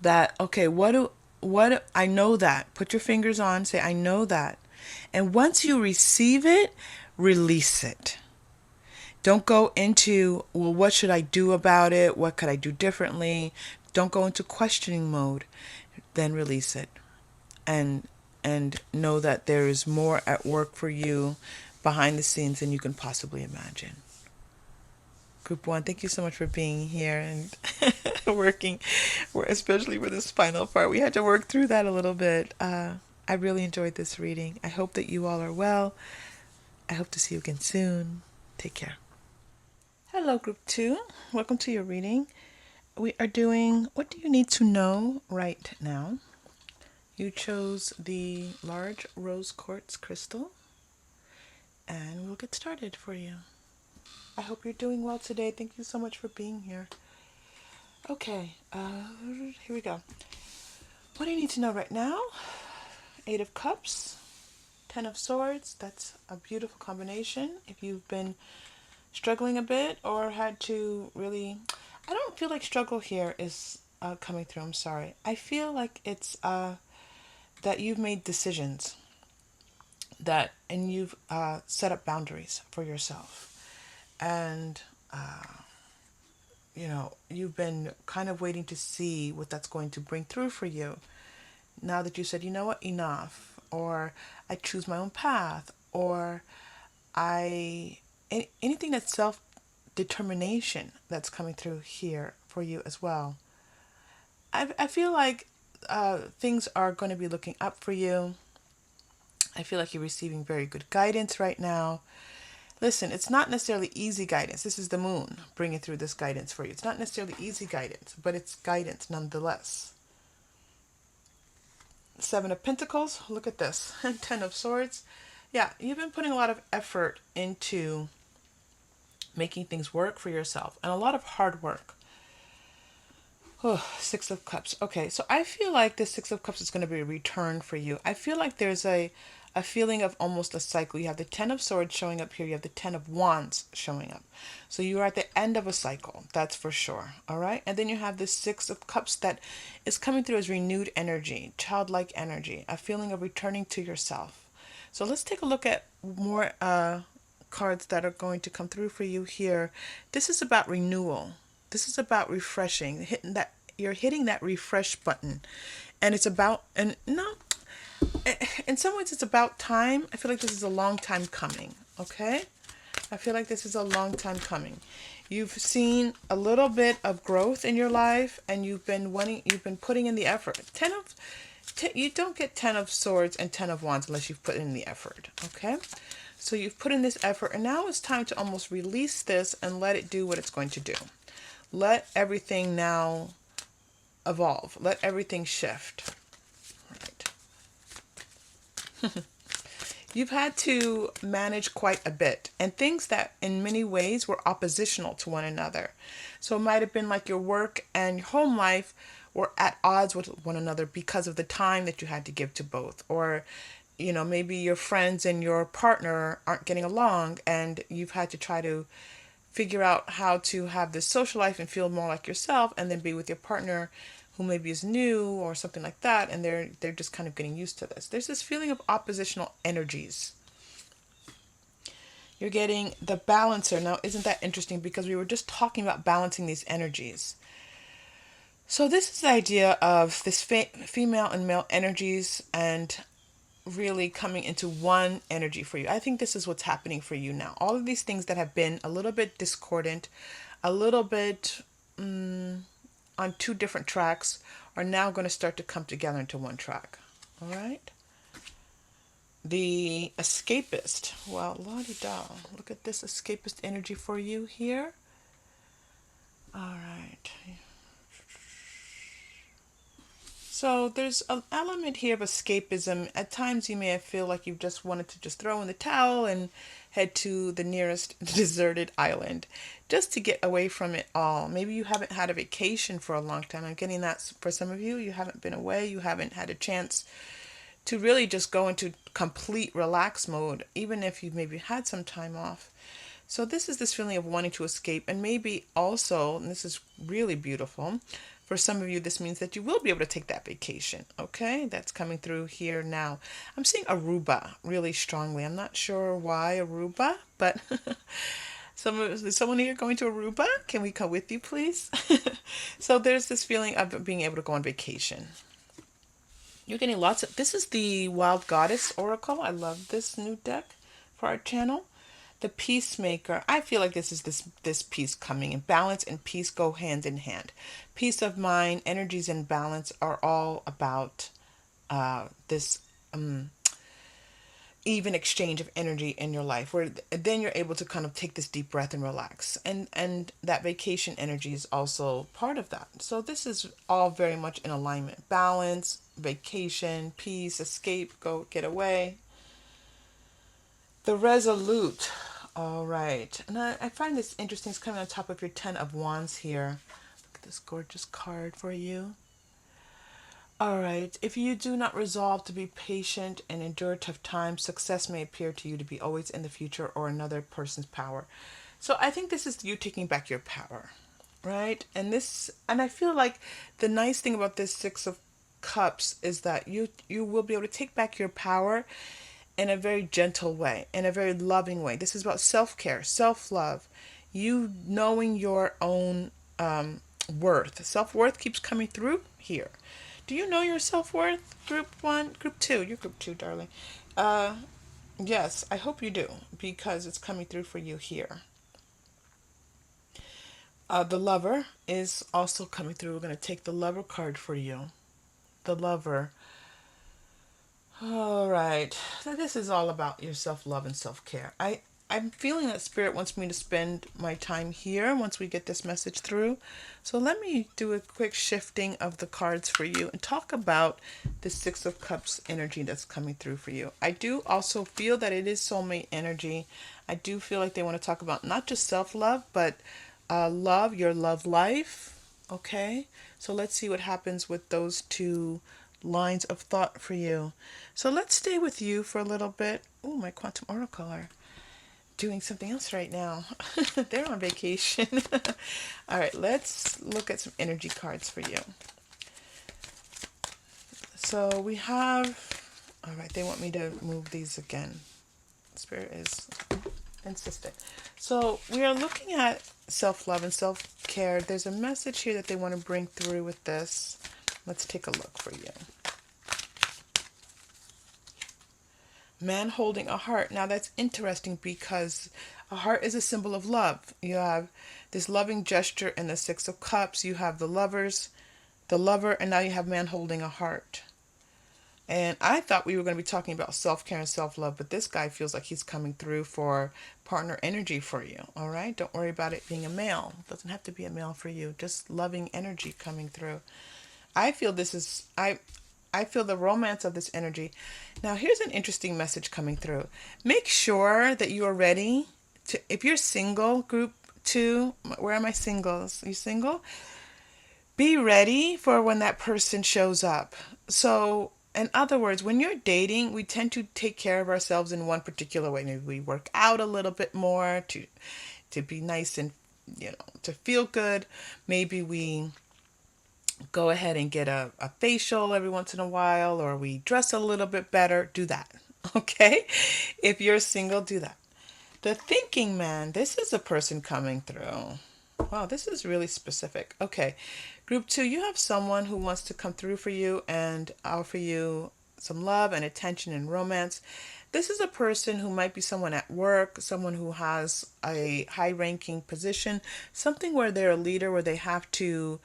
that, okay, I know that. Put your fingers on, say, I know that. And once you receive it, release it. Don't go into, well, what should I do about it? What could I do differently? Don't go into questioning mode. Then release it. And know that there is more at work for you behind the scenes than you can possibly imagine. Group 1, thank you so much for being here and working, especially with this final part. We had to work through that a little bit. I really enjoyed this reading. I hope that you all are well. I hope to see you again soon. Take care. Hello, Group 2. Welcome to your reading. We are doing What Do You Need to Know Right Now? You chose the large rose quartz crystal, and we'll get started for you. I hope you're doing well today. Thank you so much for being here. Okay, here we go. What do you need to know right now? 8 of Cups, 10 of Swords. That's a beautiful combination. If you've been struggling a bit or had to really, I don't feel like struggle here is coming through. I'm sorry. I feel like it's that you've made decisions and you've set up boundaries for yourself. And you've been kind of waiting to see what that's going to bring through for you. Now that you said, you know what, enough, or I choose my own path, or anything that's self-determination that's coming through here for you as well. I feel like things are going to be looking up for you. I feel like you're receiving very good guidance right now. Listen, it's not necessarily easy guidance. This is the moon bringing through this guidance for you. It's not necessarily easy guidance, but it's guidance nonetheless. 7 of Pentacles, look at this. 10 of Swords. Yeah, you've been putting a lot of effort into making things work for yourself and a lot of hard work. Oh, 6 of Cups. Okay, so I feel like this 6 of Cups is going to be a return for you. I feel like there's a feeling of almost a cycle. You have the 10 of Swords showing up here. You have the 10 of Wands showing up. So you are at the end of a cycle. That's for sure. All right. And then you have the 6 of Cups that is coming through as renewed energy, childlike energy, a feeling of returning to yourself. So let's take a look at more cards that are going to come through for you here. This is about renewal. This is about refreshing, you're hitting that refresh button. And it's about, and no, in some ways it's about time. I feel like this is a long time coming. Okay. I feel like this is a long time coming. You've seen a little bit of growth in your life and you've been putting in the effort. You don't get 10 of Swords and 10 of Wands unless you've put in the effort. Okay. So you've put in this effort and now it's time to almost release this and let it do what it's going to do. Let everything now evolve. Let everything shift. Right. You've had to manage quite a bit and things that in many ways were oppositional to one another. So it might have been like your work and your home life were at odds with one another because of the time that you had to give to both. Or, maybe your friends and your partner aren't getting along and you've had to try to figure out how to have this social life and feel more like yourself and then be with your partner who maybe is new or something like that, and they're just kind of getting used to this. There's this feeling of oppositional energies. You're getting the balancer. Now, isn't that interesting? Because we were just talking about balancing these energies. So this is the idea of this female and male energies and really coming into one energy for you. I think this is what's happening for you now. All of these things that have been a little bit discordant, a little bit on two different tracks are now going to start to come together into one track. All right. The escapist. Well, la-di-da. Look at this escapist energy for you here. All right. So there's an element here of escapism. At times you may feel like you just wanted to just throw in the towel and head to the nearest deserted island just to get away from it all. Maybe you haven't had a vacation for a long time. I'm getting that for some of you. You haven't been away. You haven't had a chance to really just go into complete relax mode, even if you've maybe had some time off. So this is this feeling of wanting to escape, and maybe also, and this is really beautiful, for some of you, this means that you will be able to take that vacation. Okay, that's coming through here now. I'm seeing Aruba really strongly. I'm not sure why Aruba, but is someone here going to Aruba? Can we come with you, please? So there's this feeling of being able to go on vacation. You're getting lots of, this is the Wild Goddess Oracle. I love this new deck for our channel. The Peacemaker. I feel like this is this peace coming, and balance and peace go hand in hand. Peace of mind, energies and balance are all about this even exchange of energy in your life, where then you're able to kind of take this deep breath and relax, and that vacation energy is also part of that. So this is all very much in alignment. Balance, vacation, peace, escape, go get away. The Resolute. All right. And I find this interesting. It's coming on top of your 10 of Wands here. Look at this gorgeous card for you. All right. If you do not resolve to be patient and endure tough times, success may appear to you to be always in the future or another person's power. So I think this is you taking back your power, right? And I feel like the nice thing about this Six of Cups is that you will be able to take back your power in a very gentle way, in a very loving way. This is about self-care, self-love, you knowing your own worth. Self-worth keeps coming through here. Do you know your self-worth? Group 1, Group 2. You're Group 2, darling. Yes, I hope you do, because it's coming through for you here. The Lover is also coming through. We're going to take the Lover card for you. The Lover. All right. So this is all about your self-love and self-care. I'm feeling that Spirit wants me to spend my time here once we get this message through. So let me do a quick shifting of the cards for you and talk about the Six of Cups energy that's coming through for you. I do also feel that it is soulmate energy. I do feel like they want to talk about not just self-love, but love, your love life. Okay. So let's see what happens with those two lines of thought for you. So let's stay with you for a little bit. Oh, my quantum oracle are doing something else right now. They're on vacation. All right, let's look at some energy cards for you. So we have, all right, they want me to move these again. Spirit is insistent. So we are looking at self-love and self-care. There's a message here that they want to bring through with this. Let's take a look for you. Man holding a heart. Now that's interesting because a heart is a symbol of love. You have this loving gesture in the Six of Cups. You have the lover, and now you have man holding a heart. And I thought we were going to be talking about self-care and self-love, but this guy feels like he's coming through for partner energy for you. All right? Don't worry about it being a male. It doesn't have to be a male for you. Just loving energy coming through. I feel I feel the romance of this energy. Now, here's an interesting message coming through. Make sure that you are ready to, if you're single, Group 2, where are my singles? Are you single? Be ready for when that person shows up. So, in other words, when you're dating, we tend to take care of ourselves in one particular way. Maybe we work out a little bit more to be nice and, to feel good. Maybe we go ahead and get a facial every once in a while, or we dress a little bit better. Do that. Okay? If you're single, do that. The thinking man, this is a person coming through. Wow, this is really specific. Okay. Group 2, you have someone who wants to come through for you and offer you some love and attention and romance. This is a person who might be someone at work, someone who has a high-ranking position, something where they're a leader, where they have to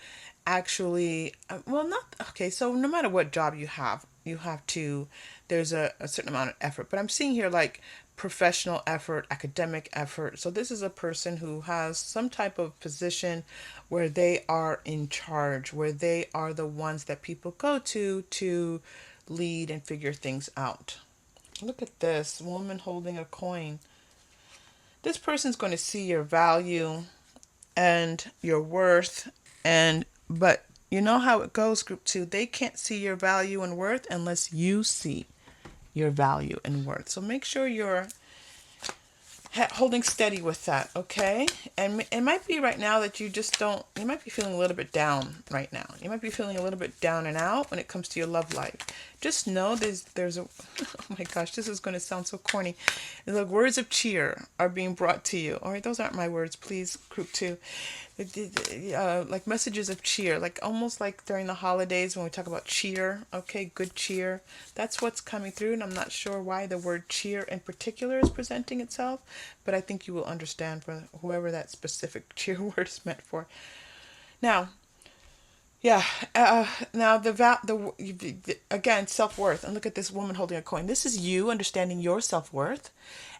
actually, well, not, okay, so no matter what job you have to, there's a certain amount of effort. But I'm seeing here like professional effort, academic effort. So this is a person who has some type of position where they are in charge, where they are the ones that people go to lead and figure things out. Look at this woman holding a coin. This person's going to see your value and your worth, and but you know how it goes, group 2. They can't see your value and worth unless you see your value and worth. So make sure you're holding steady with that, okay? And it might be right now that you just don't, you might be feeling a little bit down right now. You might be feeling a little bit down and out when it comes to your love life. Just know there's a, oh my gosh, this is going to sound so corny. The words of cheer are being brought to you. All right, those aren't my words, please, group 2. Like messages of cheer, like almost like during the holidays when we talk about cheer, okay, good cheer. That's what's coming through, and I'm not sure why the word cheer in particular is presenting itself, but I think you will understand for whoever that specific cheer word is meant for. Now, yeah, now again, self-worth, and look at this woman holding a coin. This is you understanding your self-worth,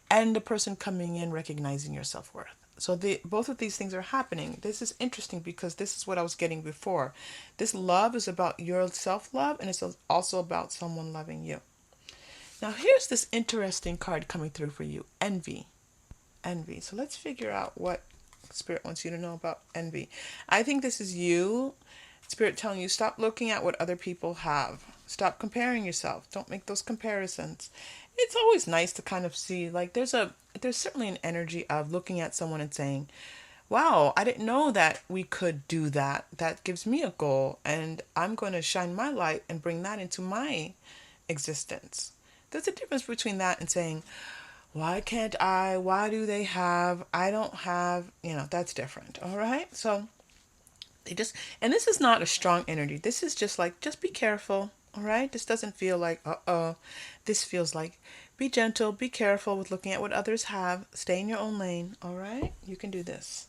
and the person coming in recognizing your self-worth. So both of these things are happening. This is interesting because this is what I was getting before. This love is about your self-love, and it's also about someone loving you. Now here's this interesting card coming through for you. Envy. Envy. So let's figure out what Spirit wants you to know about envy. I think this is you, Spirit telling you, stop looking at what other people have. Stop comparing yourself. Don't make those comparisons. It's always nice to kind of see, like, there's certainly an energy of looking at someone and saying, wow, I didn't know that we could do that. That gives me a goal, and I'm going to shine my light and bring that into my existence. There's a difference between that and saying, why can't I? Why do they have? I don't have, that's different. All right. So and this is not a strong energy. This is just like, just be careful. All right. This doesn't feel like, uh-oh. This feels like, be gentle, be careful with looking at what others have. Stay in your own lane. All right. You can do this.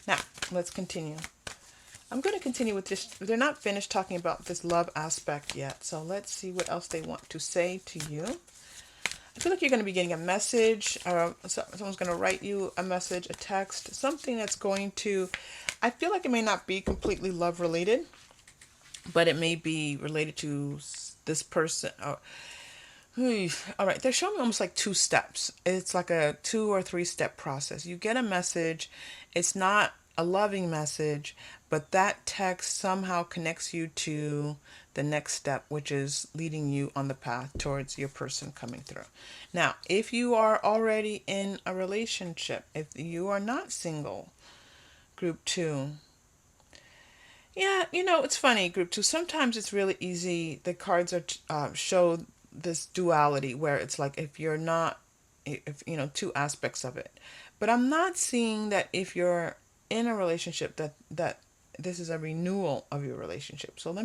Now, let's continue. I'm going to continue with this. They're not finished talking about this love aspect yet. So let's see what else they want to say to you. I feel like you're going to be getting a message, or someone's going to write you a message, a text, something that's going to, I feel like it may not be completely love related, but it may be related to this person. All right, they're showing me almost like 2 steps. It's like a 2 or 3 step process. You get a message. It's not a loving message, but that text somehow connects you to the next step, which is leading you on the path towards your person coming through. Now, if you are already in a relationship, if you are not single, group 2, yeah, it's funny, group 2. Sometimes it's really easy. The cards are show this duality where it's like if 2 aspects of it. But I'm not seeing that if you're in a relationship that this is a renewal of your relationship. So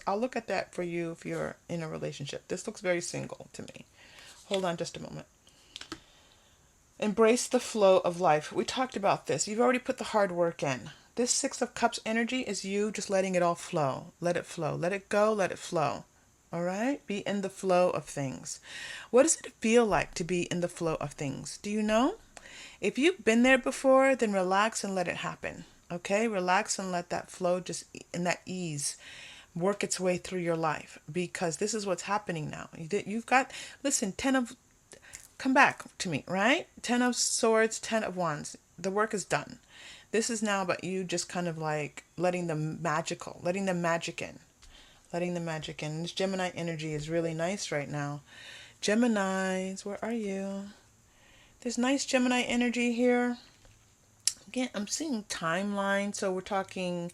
I'll look at that for you if you're in a relationship. This looks very single to me. Hold on just a moment. Embrace the flow of life. We talked about this. You've already put the hard work in. This 6 of Cups energy is you just letting it all flow. Let it flow. Let it go. Let it flow. All right? Be in the flow of things. What does it feel like to be in the flow of things? Do you know? If you've been there before, then relax and let it happen. Okay? Relax and let that flow just in that ease work its way through your life, because this is what's happening now. You've got, listen, come back to me, right? 10 of Swords, 10 of Wands. The work is done. This is now about you just kind of like letting the magic in. Letting the magic in. This Gemini energy is really nice right now. Geminis, where are you? There's nice Gemini energy here. Again, I'm seeing timeline, so we're talking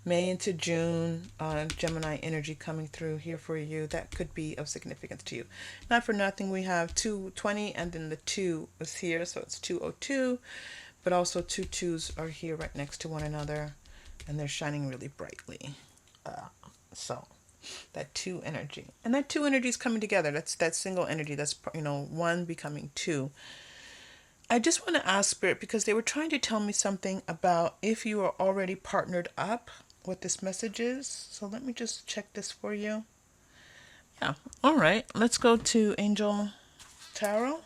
May into June. Gemini energy coming through here for you. That could be of significance to you. Not for nothing, we have 220, and then the 2 is here, so it's 202. But also 2 2s are here right next to one another, and they're shining really brightly. So that 2 energy, and that 2 energy is coming together. That's that single energy. That's 1 becoming 2. I just want to ask Spirit, because they were trying to tell me something about if you are already partnered up, what this message is. So let me just check this for you. Yeah. All right. Let's go to Angel Tarot.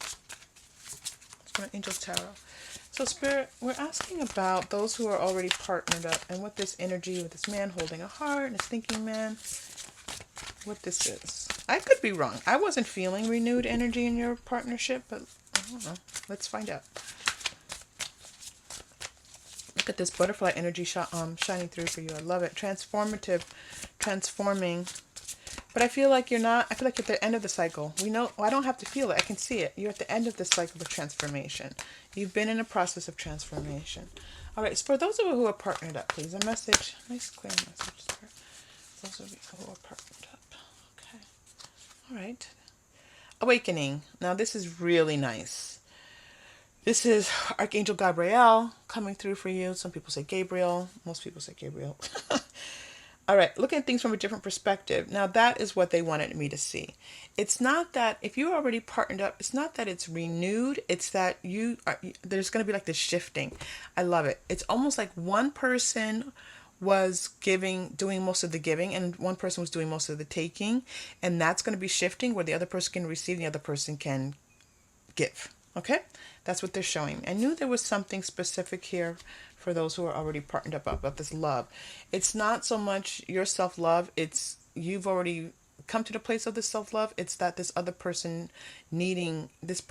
Let's go to Angel Tarot. So Spirit, we're asking about those who are already partnered up and what this energy with this man holding a heart and this thinking man, what this is. I could be wrong. I wasn't feeling renewed energy in your partnership, but I don't know. Let's find out. Look at this butterfly energy shining through for you. I love it. Transformative, transforming. But I feel like you're not, I feel like you're at the end of the cycle. We know, well, I don't have to feel it. I can see it. You're at the end of the cycle of transformation. You've been in a process of transformation. All right. So for those of you who are partnered up, please, a message, nice clear message for those of you who are partnered up. Okay. All right. Awakening. Now this is really nice. This is Archangel Gabriel coming through for you. Some people say Gabriel. Most people say Gabriel. All right, looking at things from a different perspective. Now, that is what they wanted me to see. It's not that if you're already partnered up, it's not that it's renewed. It's that there's going to be like this shifting. I love it. It's almost like one person was doing most of the giving, and one person was doing most of the taking. And that's going to be shifting where the other person can receive and the other person can give. Okay? That's what they're showing. I knew there was something specific here for those who are already partnered up about this love. It's not so much your self-love. It's you've already come to the place of this self-love. It's that this other person needing, this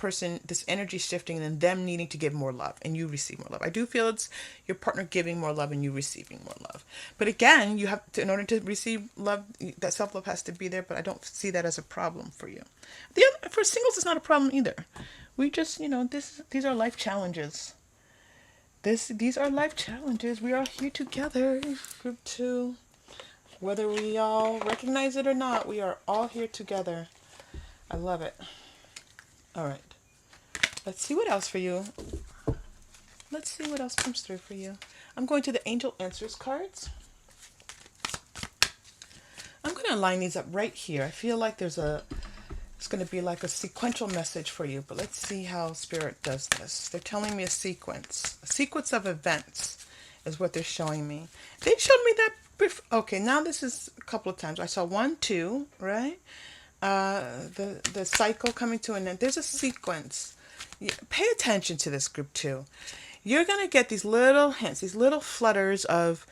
energy shifting and them needing to give more love and you receive more love. I do feel it's your partner giving more love and you receiving more love. But again, you have to, in order to receive love, that self-love has to be there, but I don't see that as a problem for you. For singles, it's not a problem either. We just, these are life challenges. These are life challenges. We are here together, group 2. Whether we all recognize it or not, we are all here together. I love it. All right. Let's see what else for you. Let's see what else comes through for you. I'm going to the Angel Answers cards. I'm going to line these up right here. I feel like it's going to be like a sequential message for you, but let's see how Spirit does this. They're telling me a sequence of events is what they're showing me. They showed me that before. Okay, now this is a couple of times. I saw 1, 2, right? The cycle coming to an end. There's a sequence. Pay attention to this, group 2. You're going to get these little hints, these little flutters of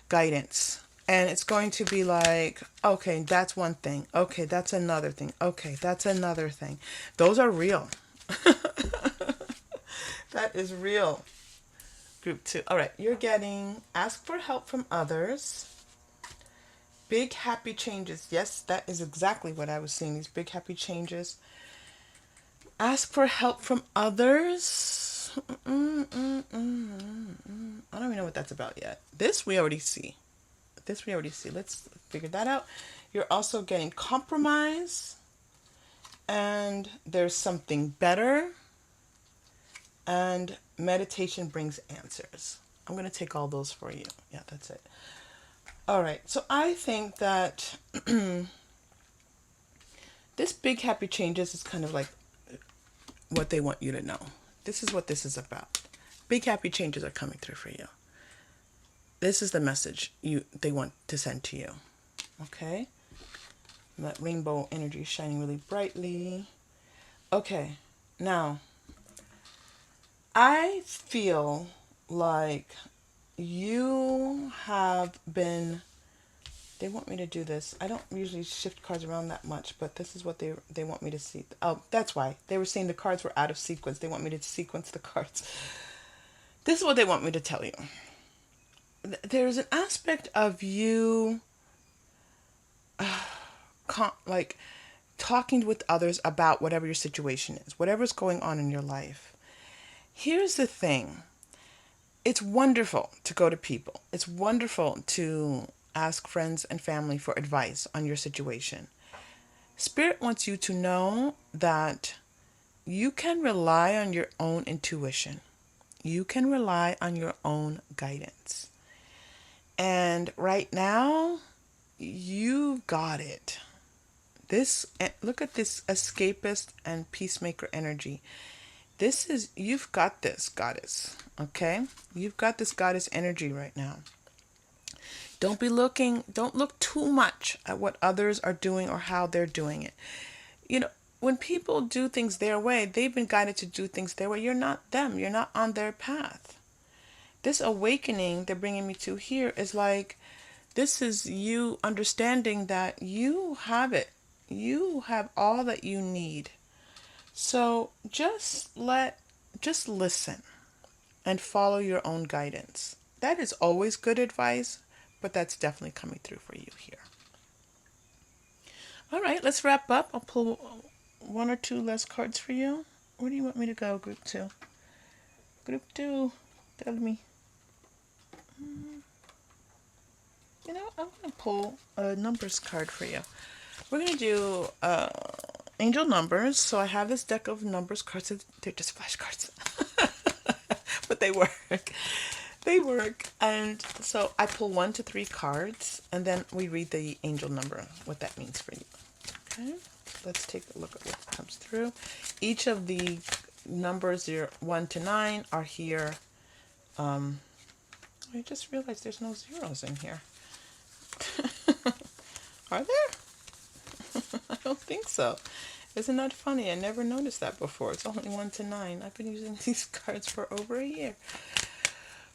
guidance. And it's going to be like, okay, that's one thing. Okay, that's another thing. Okay, that's another thing. Those are real. That is real. Group 2. All right, you're getting ask for help from others. Big happy changes. Yes, that is exactly what I was seeing. These big happy changes. Ask for help from others. I don't even know what that's about yet. This we already see. Let's figure that out. You're also getting compromise, and there's something better, and meditation brings answers. I'm going to take all those for you. Yeah, that's it. All right. So I think that this big happy changes is kind of like what they want you to know. This is what this is about. Big happy changes are coming through for you. This is the message they want to send to you. Okay? That rainbow energy is shining really brightly. Okay. Now, I feel like you have been... They want me to do this. I don't usually shift cards around that much, but this is what they want me to see. Oh, that's why. They were saying the cards were out of sequence. They want me to sequence the cards. This is what they want me to tell you. There's an aspect of you like talking with others about whatever your situation is, whatever's going on in your life. Here's the thing. It's wonderful to go to people. It's wonderful to ask friends and family for advice on your situation. Spirit wants you to know that you can rely on your own intuition. You can rely on your own guidance. And right now, you got it. Look at this escapist and peacemaker energy. You've got this, goddess. Okay? You've got this goddess energy right now. Don't look too much at what others are doing or how they're doing it. You know, when people do things their way, they've been guided to do things their way. You're not them. You're not on their path. This awakening they're bringing me to here is like, this is you understanding that you have it. You have all that you need. So just listen and follow your own guidance. That is always good advice, but that's definitely coming through for you here. All right, let's wrap up. I'll pull one or two less cards for you. Where do you want me to go, group two? Group two, tell me. You know, I'm going to pull a numbers card for you. We're going to do angel numbers. So I have this deck of numbers cards. They're just flashcards. But they work. They work. And so I pull 1 to 3 cards. And then we read the angel number, what that means for you. Okay. Let's take a look at what comes through. Each of the numbers 1 to 9 are here. I just realized there's no zeros in here. Are there? I don't think so. Isn't that funny? I never noticed that before. It's only 1 to 9. I've been using these cards for over a year.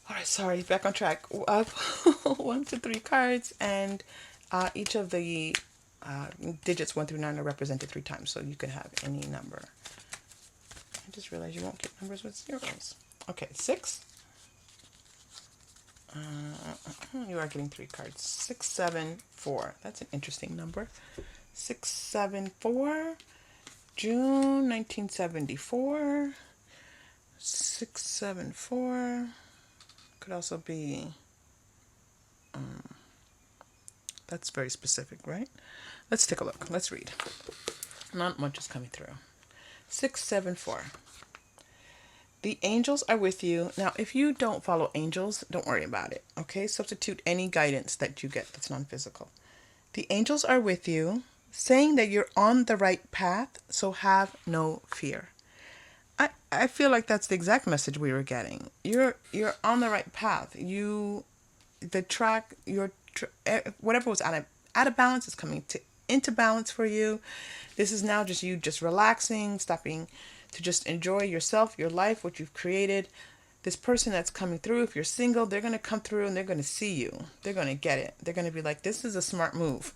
All right, sorry, back on track. 1 to 3 cards, and each of the digits 1 through 9 are represented 3 times, so you could have any number. I just realized you won't get numbers with zeros. Okay, 6. You are getting 3 cards. 6, 7, 4. That's an interesting number. 6, 7, 4. June 1974. 6, 7, 4. Could also be. That's very specific, right? Let's take a look. Let's read. Not much is coming through. 6, 7, 4. The angels are with you. Now, if you don't follow angels, don't worry about it. Okay? Substitute any guidance that you get that's non-physical. The angels are with you, saying that you're on the right path, so have no fear. I feel like that's the exact message we were getting. You're on the right path. Whatever was out of balance is coming into balance for you. This is now just you just relaxing, stopping to just enjoy yourself, your life, what you've created. This person that's coming through, if you're single, they're going to come through and they're going to see you. They're going to get it. They're going to be like, this is a smart move.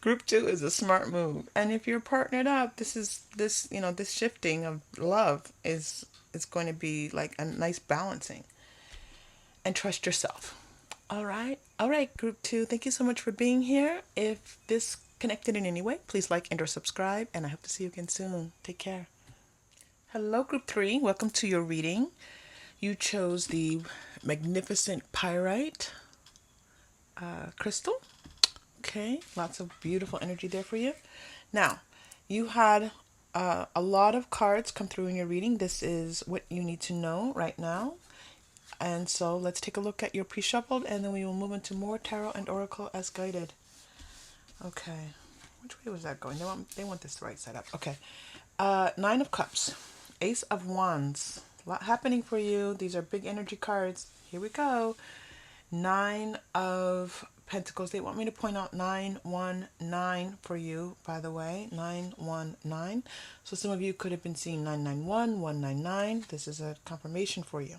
Group 2 is a smart move. And if you're partnered up, this shifting of love is going to be like a nice balancing. And trust yourself. All right, Group 2, thank you so much for being here. If this connected in any way, please like and or subscribe, and I hope to see you again soon. Take care. Hello, Group 3. Welcome to your reading. You chose the magnificent Pyrite crystal. Okay, lots of beautiful energy there for you. Now, you had a lot of cards come through in your reading. This is what you need to know right now. And so let's take a look at your pre-shuffled, and then we will move into more tarot and oracle as guided. Okay, which way was that going? They want this right side up. Okay, 9 of Cups, Ace of Wands. A lot happening for you. These are big energy cards. Here we go. 9 of Pentacles. They want me to point out 919 for you, by the way. 919. So some of you could have been seeing 991, 199. This is a confirmation for you.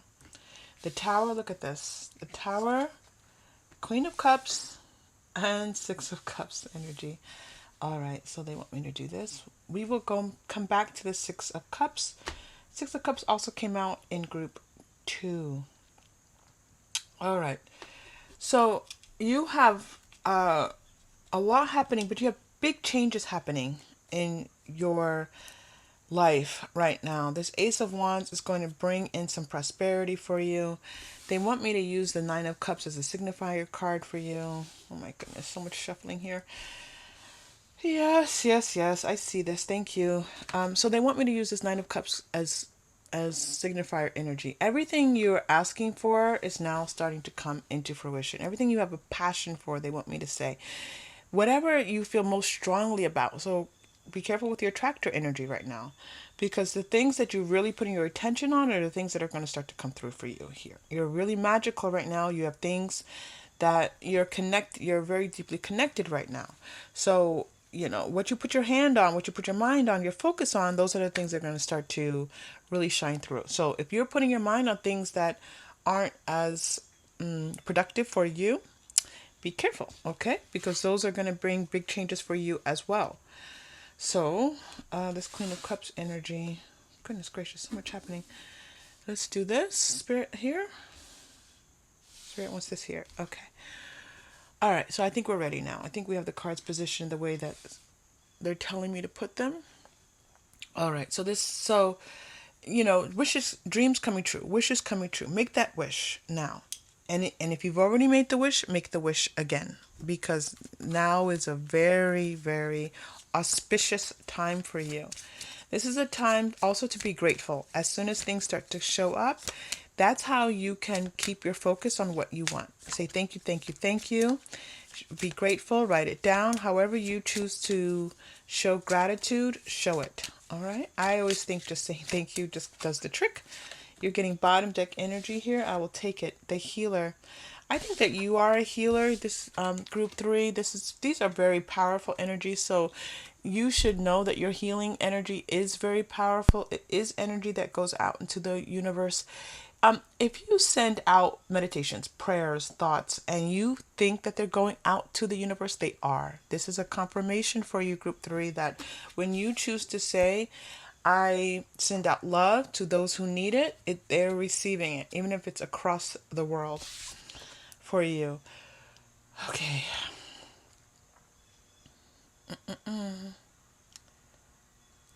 The Tower, look at this. The Tower, Queen of Cups, and 6 of Cups energy. All right, so they want me to do this. We will come back to the 6 of Cups. 6 of Cups also came out in Group 2. All right. So you have a lot happening, but you have big changes happening in your life right now. This Ace of Wands is going to bring in some prosperity for you. They want me to use the 9 of Cups as a signifier card for you. Oh my goodness, so much shuffling here. Yes, I see this. Thank you. So they want me to use this 9 of Cups as signifier energy. Everything you're asking for is now starting to come into fruition. Everything you have a passion for, they want me to say. Whatever you feel most strongly about. So be careful with your attractor energy right now, because the things that you're really putting your attention on are the things that are going to start to come through for you here. You're really magical right now. You have things that you're very deeply connected right now. So, what you put your hand on, what you put your mind on, your focus on, those are the things that are going to start to really shine through. So if you're putting your mind on things that aren't as productive for you, be careful, okay? Because those are going to bring big changes for you as well. So, this Queen of Cups energy, goodness gracious, so much happening. Let's do this. Spirit here. Spirit wants this here. Okay. All right, so I think we're ready now. I think we have the cards positioned the way that they're telling me to put them. All right, so wishes, dreams coming true, wishes coming true. Make that wish now. And if you've already made the wish, make the wish again, because now is a very, very auspicious time for you. This is a time also to be grateful. As soon as things start to show up, that's how you can keep your focus on what you want. Say thank you, thank you, thank you. Be grateful, write it down. However you choose to show gratitude, show it. All right? I always think just saying thank you just does the trick. You're getting bottom deck energy here. I will take it. The healer. I think that you are a healer. This group 3, these are very powerful energies. So you should know that your healing energy is very powerful. It is energy that goes out into the universe. If you send out meditations, prayers, thoughts, and you think that they're going out to the universe, they are. This is a confirmation for you, group 3, that when you choose to say, I send out love to those who need it, they're receiving it, even if it's across the world for you. Okay.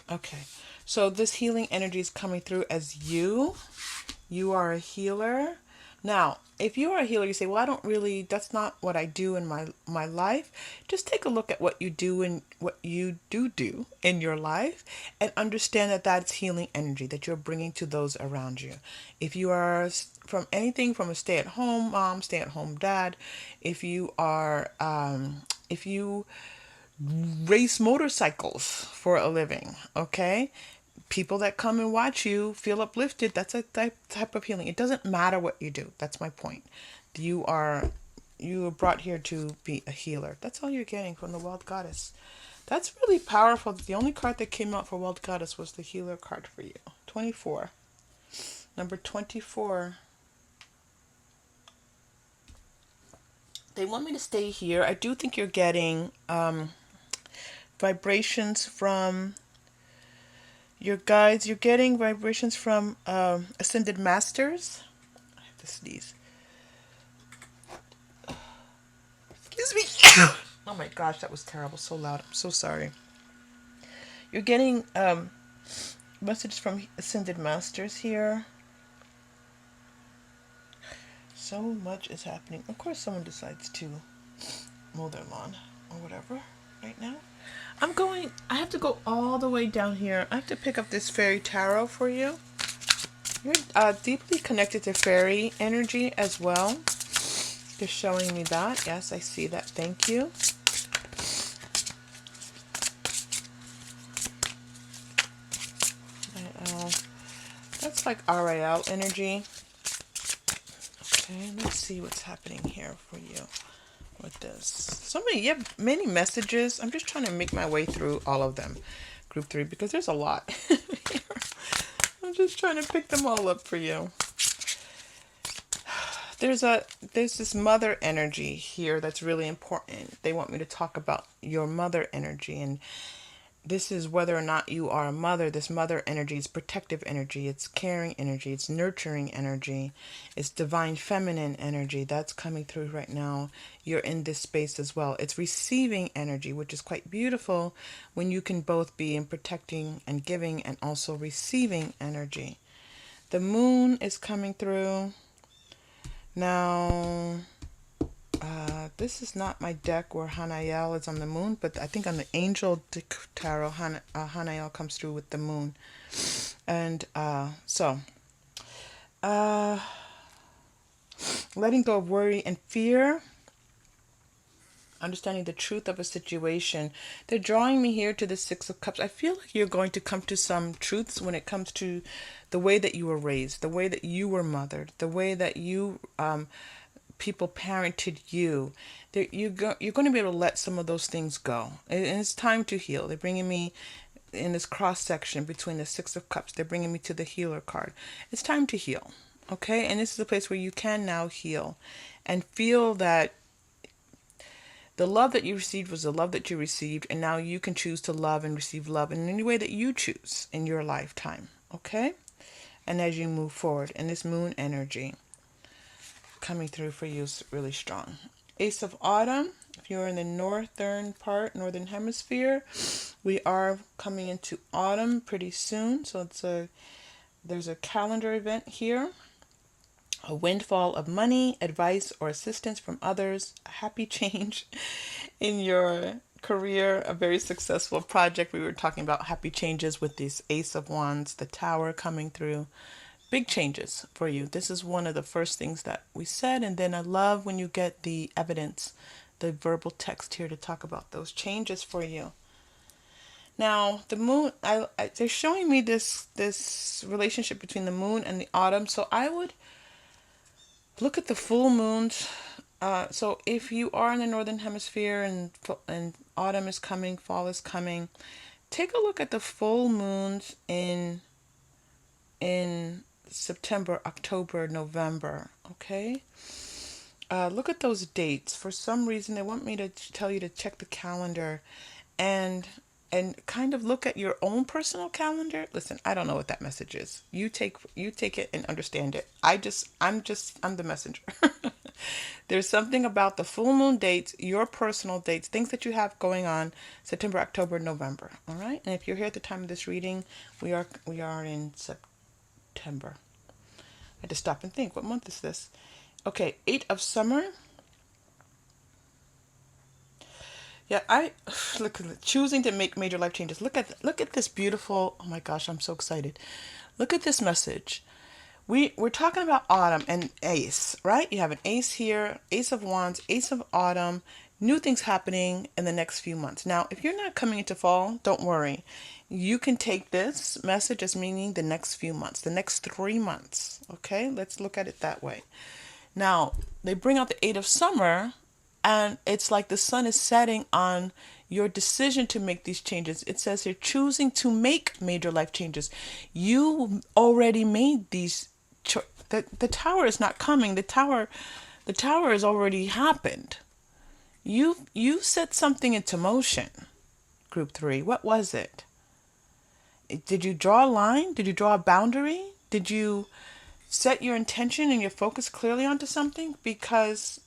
Okay. So this healing energy is coming through as you. You are a healer. Now, if you are a healer, you say, well, that's not what I do in my life. Just take a look at what you do and what you do in your life, and understand that that's healing energy that you're bringing to those around you. If you are from anything from a stay-at-home mom, stay-at-home dad, if you race motorcycles for a living, okay? People that come and watch you feel uplifted. That's a type of healing. It doesn't matter what you do. That's my point. You are brought here to be a healer. That's all you're getting from the World Goddess. That's really powerful. The only card that came out for World Goddess was the healer card for you. 24. Number 24. They want me to stay here. I do think you're getting vibrations from your guides. You're getting vibrations from ascended masters. I have to sneeze. Excuse me. Oh my gosh, that was terrible. So loud. I'm so sorry. You're getting messages from ascended masters here. So much is happening. Of course, someone decides to mow their lawn or whatever right now. I have to go all the way down here. I have to pick up this fairy tarot for you. You're deeply connected to fairy energy as well. They're showing me that. Yes, I see that. Thank you. That's like RIL energy. Okay, let's see what's happening here for you with this. You have many messages. I'm just trying to make my way through all of them. Group 3, because there's a lot. I'm just trying to pick them all up for you. There's this mother energy here that's really important. They want me to talk about your mother energy, and this is whether or not you are a mother. This mother energy is protective energy, it's caring energy, it's nurturing energy, it's divine feminine energy that's coming through right now. You're in this space as well. It's receiving energy, which is quite beautiful when you can both be in protecting and giving and also receiving energy. The moon is coming through. Now, this is not my deck where Hanael is on the moon, but I think on the Angel Tarot, Hanael comes through with the moon. And letting go of worry and fear. understanding the truth of a situation. They're drawing me here to the Six of Cups. I feel like you're going to come to some truths when it comes to the way that you were raised, the way that you were mothered, the way that you people parented you. You're going to be able to let some of those things go, and it's time to heal. They're bringing me in this cross section between the Six of Cups. They're bringing me to the healer card. It's time to heal, okay? And this is a place where you can now heal and feel that the love that you received was the love that you received, and now you can choose to love and receive love in any way that you choose in your lifetime, okay? And as you move forward, and this moon energy coming through for you is really strong. Ace of Autumn, if you're in the northern hemisphere, we are coming into autumn pretty soon. So there's a calendar event here. A windfall of money, advice, or assistance from others, a happy change in your career, a very successful project. We were talking about happy changes with this Ace of Wands, the Tower coming through. Big changes for you. This is one of the first things that we said, and then I love when you get the evidence, the verbal text here to talk about those changes for you. Now, the moon, they're showing me this relationship between the moon and the autumn, so I would look at the full moons. So if you are in the northern hemisphere and autumn is coming, fall is coming, take a look at the full moons in September, October, November. Okay. Look at those dates. For some reason, they want me to tell you to check the calendar, and kind of look at your own personal calendar. Listen, I don't know what that message is. You take it and understand it. I'm the messenger. There's something about the full moon dates, your personal dates, things that you have going on September, October, November. All right? And if you're here at the time of this reading, we are in September. I had to stop and think, what month is this? Okay, 8 of summer. Yeah, I look at choosing to make major life changes. Look at this beautiful. Oh my gosh, I'm so excited. Look at this message. We're talking about autumn and ace, right? You have an ace here, Ace of Wands, Ace of Autumn, new things happening in the next few months. Now, if you're not coming into fall, don't worry. You can take this message as meaning the next few months, the next 3 months. Okay, let's look at it that way. Now, they bring out the 8 of summer, and it's like the sun is setting on your decision to make these changes. It says here, choosing to make major life changes. You already made these. The tower is not coming. The tower has already happened. You set something into motion. Group 3. What was it? Did you draw a line? Did you draw a boundary? Did you set your intention and your focus clearly onto something? Because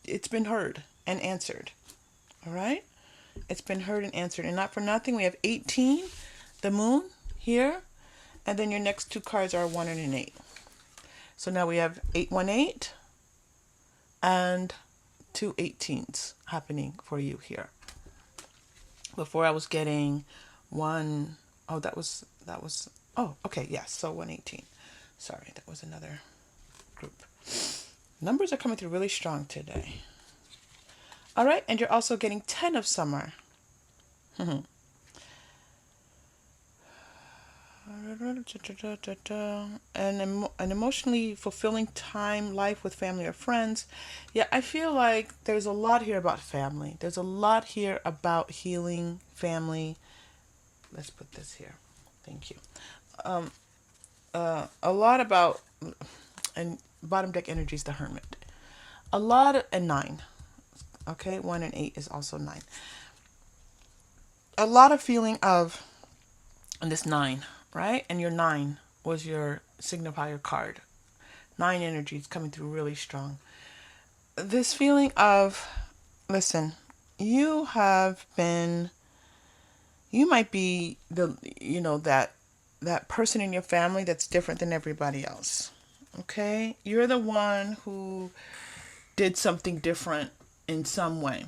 it's been heard and answered. All right? It's been heard and answered. And not for nothing, we have 18, the moon here. And then your next 2 cards are 1 and an 8. So now we have 818 and 2 18s happening for you here. Before I was getting one, oh, that was, oh, okay, yes, so 118. Sorry, that was another group. Numbers are coming through really strong today. All right, and you're also getting 10 of summer. An emotionally fulfilling time, life with family or friends. Yeah, I feel like there's a lot here about family. There's a lot here about healing family. Let's put this here. Thank you. A lot about, and bottom deck energy is the Hermit. A lot and 9. Okay, 1 and 8 is also 9. A lot of feeling of, and this 9, right? And your 9 was your signifier card. 9 energy is coming through really strong. This feeling of, listen, you might be that person in your family that's different than everybody else. Okay? You're the one who did something different in some way.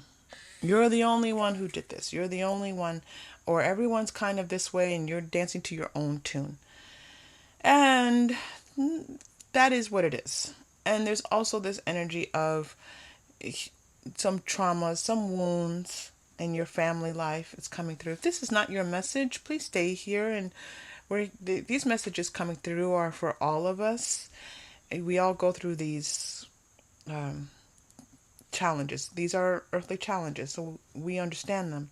You're the only one who did this. You're the only one, or everyone's kind of this way and you're dancing to your own tune. And that is what it is. And there's also this energy of some traumas, some wounds in your family life is coming through. If this is not your message, please stay here. And these messages coming through are for all of us. We all go through these um, challenges. These are earthly challenges, so we understand them.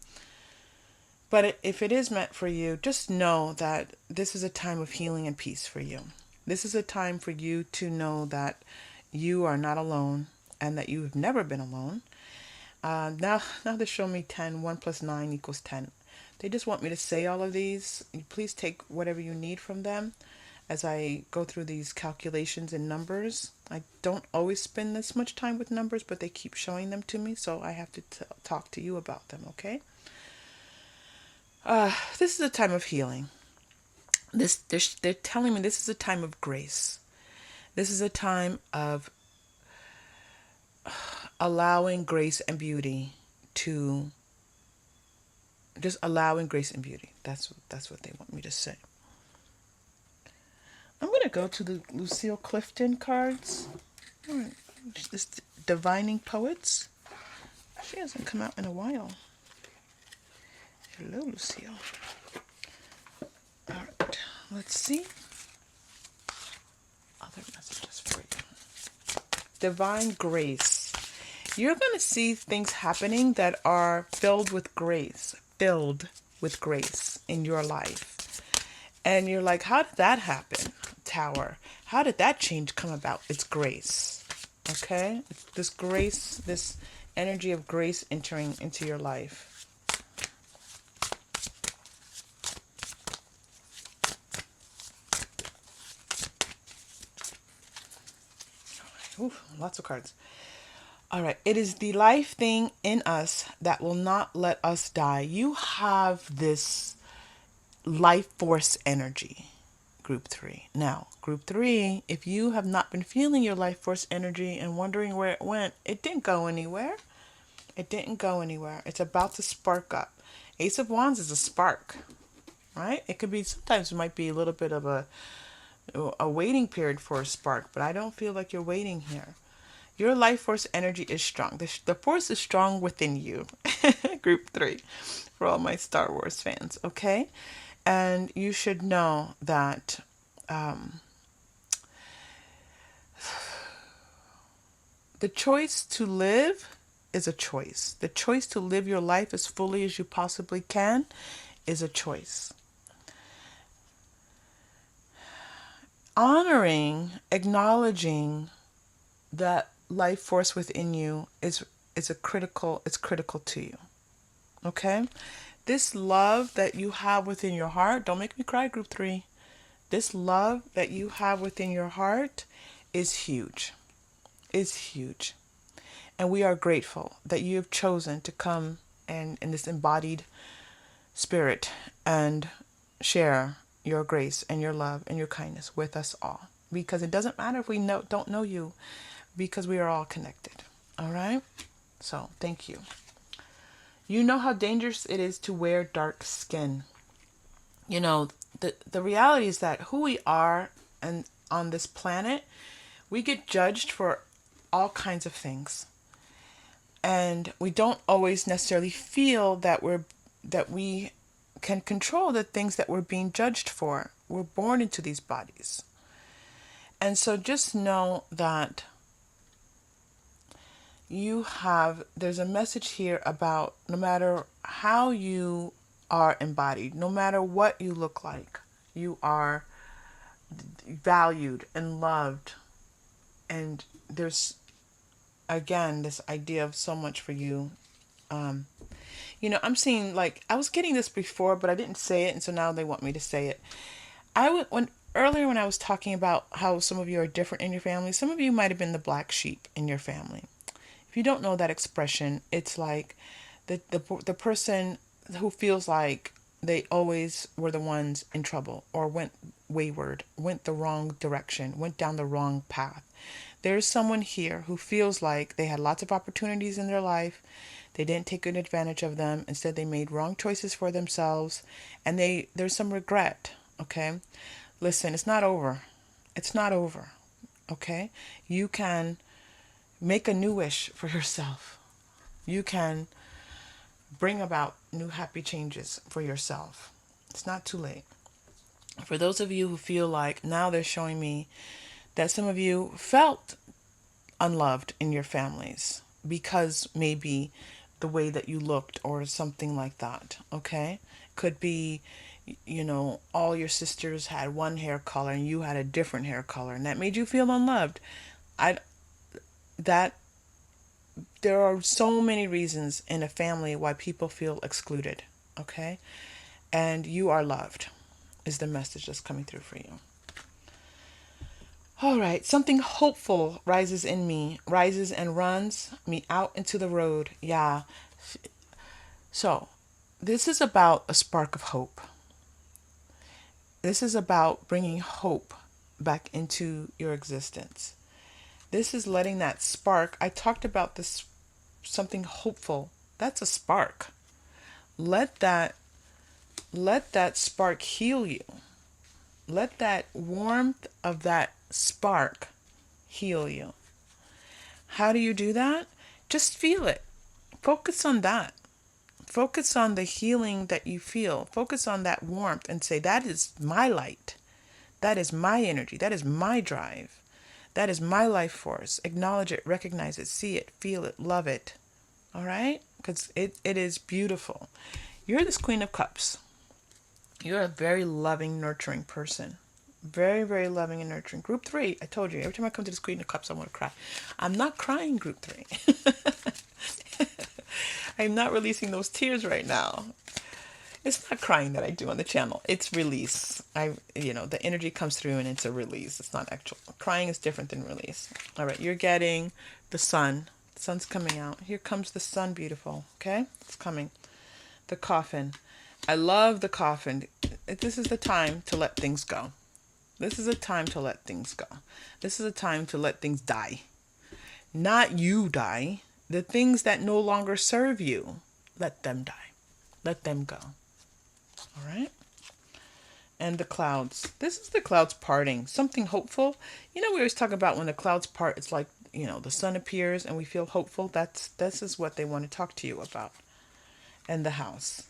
But if it is meant for you, just know that this is a time of healing and peace for you. This is a time for you to know that you are not alone and that you have never been alone. Now they show me 10. 1 plus 9 equals 10. They just want me to say all of these. Please take whatever you need from them as I go through these calculations and numbers. I don't always spend this much time with numbers, but they keep showing them to me, so I have to talk to you about them, okay? This is a time of healing. They're telling me this is a time of grace. This is a time of allowing grace and beauty to just allowing grace and beauty. That's what they want me to say. I'm going to go to the Lucille Clifton cards. All right. This Divining Poets. She hasn't come out in a while. Hello, Lucille. All right. Let's see. Other messages for you. Divine grace. You're going to see things happening that are filled with grace. Filled with grace in your life. And you're like, how did that happen? Tower. How did that change come about? It's grace. Okay? It's this grace, this energy of grace entering into your life. Ooh, lots of cards. All right. It is the life thing in us that will not let us die. You have this life force energy. Group 3. Now, group 3, if you have not been feeling your life force energy and wondering where it went, it didn't go anywhere. It didn't go anywhere. It's about to spark up. Ace of Wands is a spark, right? It could be, sometimes it might be a little bit of a waiting period for a spark, but I don't feel like you're waiting here. Your life force energy is strong. The force is strong within you. Group 3, for all my Star Wars fans, okay? And you should know that the choice to live is a choice. The choice to live your life as fully as you possibly can is a choice. Honoring, acknowledging that life force within you is critical to you. Okay? This love that you have within your heart, don't make me cry, group 3. This love that you have within your heart is huge. Is huge. And we are grateful that you have chosen to come and in this embodied spirit and share your grace and your love and your kindness with us all. Because it doesn't matter if we don't know you, because we are all connected. All right? So, thank you. You know how dangerous it is to wear dark skin. You know, the reality is that who we are and on this planet, we get judged for all kinds of things. And we don't always necessarily feel that we can control the things that we're being judged for. We're born into these bodies. And so just know that there's a message here about no matter how you are embodied, no matter what you look like, you are valued and loved. And there's, again, this idea of so much for you. I'm seeing, like, I was getting this before, but I didn't say it, and so now they want me to say it. Earlier when I was talking about how some of you are different in your family, some of you might have been the black sheep in your family. If you don't know that expression, it's like the person who feels like they always were the ones in trouble or went wayward, went the wrong direction, went down the wrong path. There's someone here who feels like they had lots of opportunities in their life. They didn't take good advantage of them. Instead, they made wrong choices for themselves, and there's some regret, okay? Listen, it's not over. It's not over, okay? You can make a new wish for yourself, You can bring about new happy changes for yourself. It's not too late. For those of you who feel like now they're showing me that some of you felt unloved in your families because maybe the way that you looked or something like that, okay? Could be, all your sisters had one hair color and you had a different hair color and that made you feel unloved. I that There are so many reasons in a family why people feel excluded, okay? And you are loved is the message that's coming through for you. All right, something hopeful rises in me, rises and runs me out into the road. Yeah. So, this is about a spark of hope. This is about bringing hope back into your existence. This is letting that spark. I talked about this, something hopeful. That's a spark. Let that spark heal you. Let that warmth of that spark heal you. How do you do that? Just feel it. Focus on that. Focus on the healing that you feel. Focus on that warmth and say, that is my light. That is my energy. That is my drive. That is my life force. Acknowledge it, recognize it, see it, feel it, love it. All right? Because it is beautiful. You're this Queen of Cups. You're a very loving, nurturing person. Very, very loving and nurturing. Group 3, I told you, every time I come to this Queen of Cups, I want to cry. I'm not crying, Group 3. I'm not releasing those tears right now. It's not crying that I do on the channel. It's release. The energy comes through and it's a release. It's not actual. Crying is different than release. All right, you're getting the sun. The sun's coming out. Here comes the sun, beautiful. Okay, it's coming. The coffin. I love the coffin. This is the time to let things go. This is a time to let things go. This is a time to let things die. Not you die. The things that no longer serve you, let them die. Let them go. All right? And the clouds. This is the clouds parting. Something hopeful. We always talk about when the clouds part, it's like, the sun appears and we feel hopeful. This is what they want to talk to you about. And the house.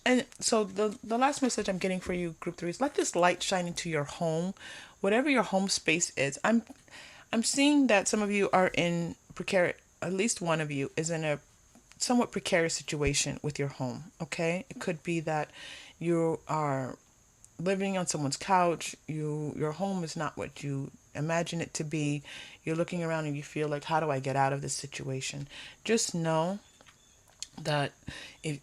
And so the last message I'm getting for you, Group 3, is let this light shine into your home. Whatever your home space is. I'm seeing that some of you are in precarious, at least one of you is in a somewhat precarious situation with your home, okay? It could be that you are living on someone's couch, your home is not what you imagine it to be. You're looking around and you feel like, how do I get out of this situation? Just know that if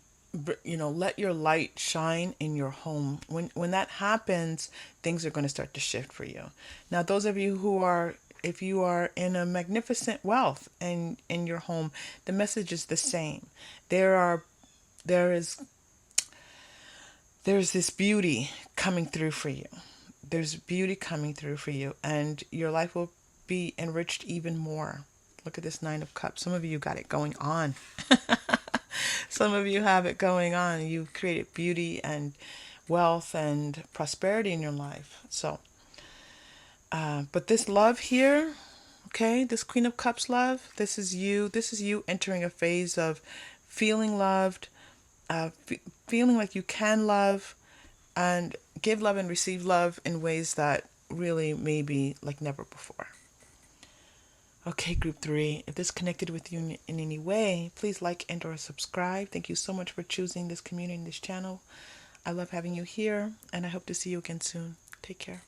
let your light shine in your home. When that happens, things are going to start to shift for you. Now, those of you who are, if you are in a magnificent wealth in your home, the message is the same. There's this beauty coming through for you. There's beauty coming through for you, and your life will be enriched even more. Look at this 9 of Cups. Some of you got it going on. Some of you have it going on. You've created beauty and wealth and prosperity in your life. So, but this love here, okay, this Queen of Cups love, this is you entering a phase of feeling loved, feeling like you can love and give love and receive love in ways that really maybe like never before. Okay, Group 3, if this connected with you in any way, please like and or subscribe. Thank you so much for choosing this community and this channel. I love having you here, and I hope to see you again soon. Take care.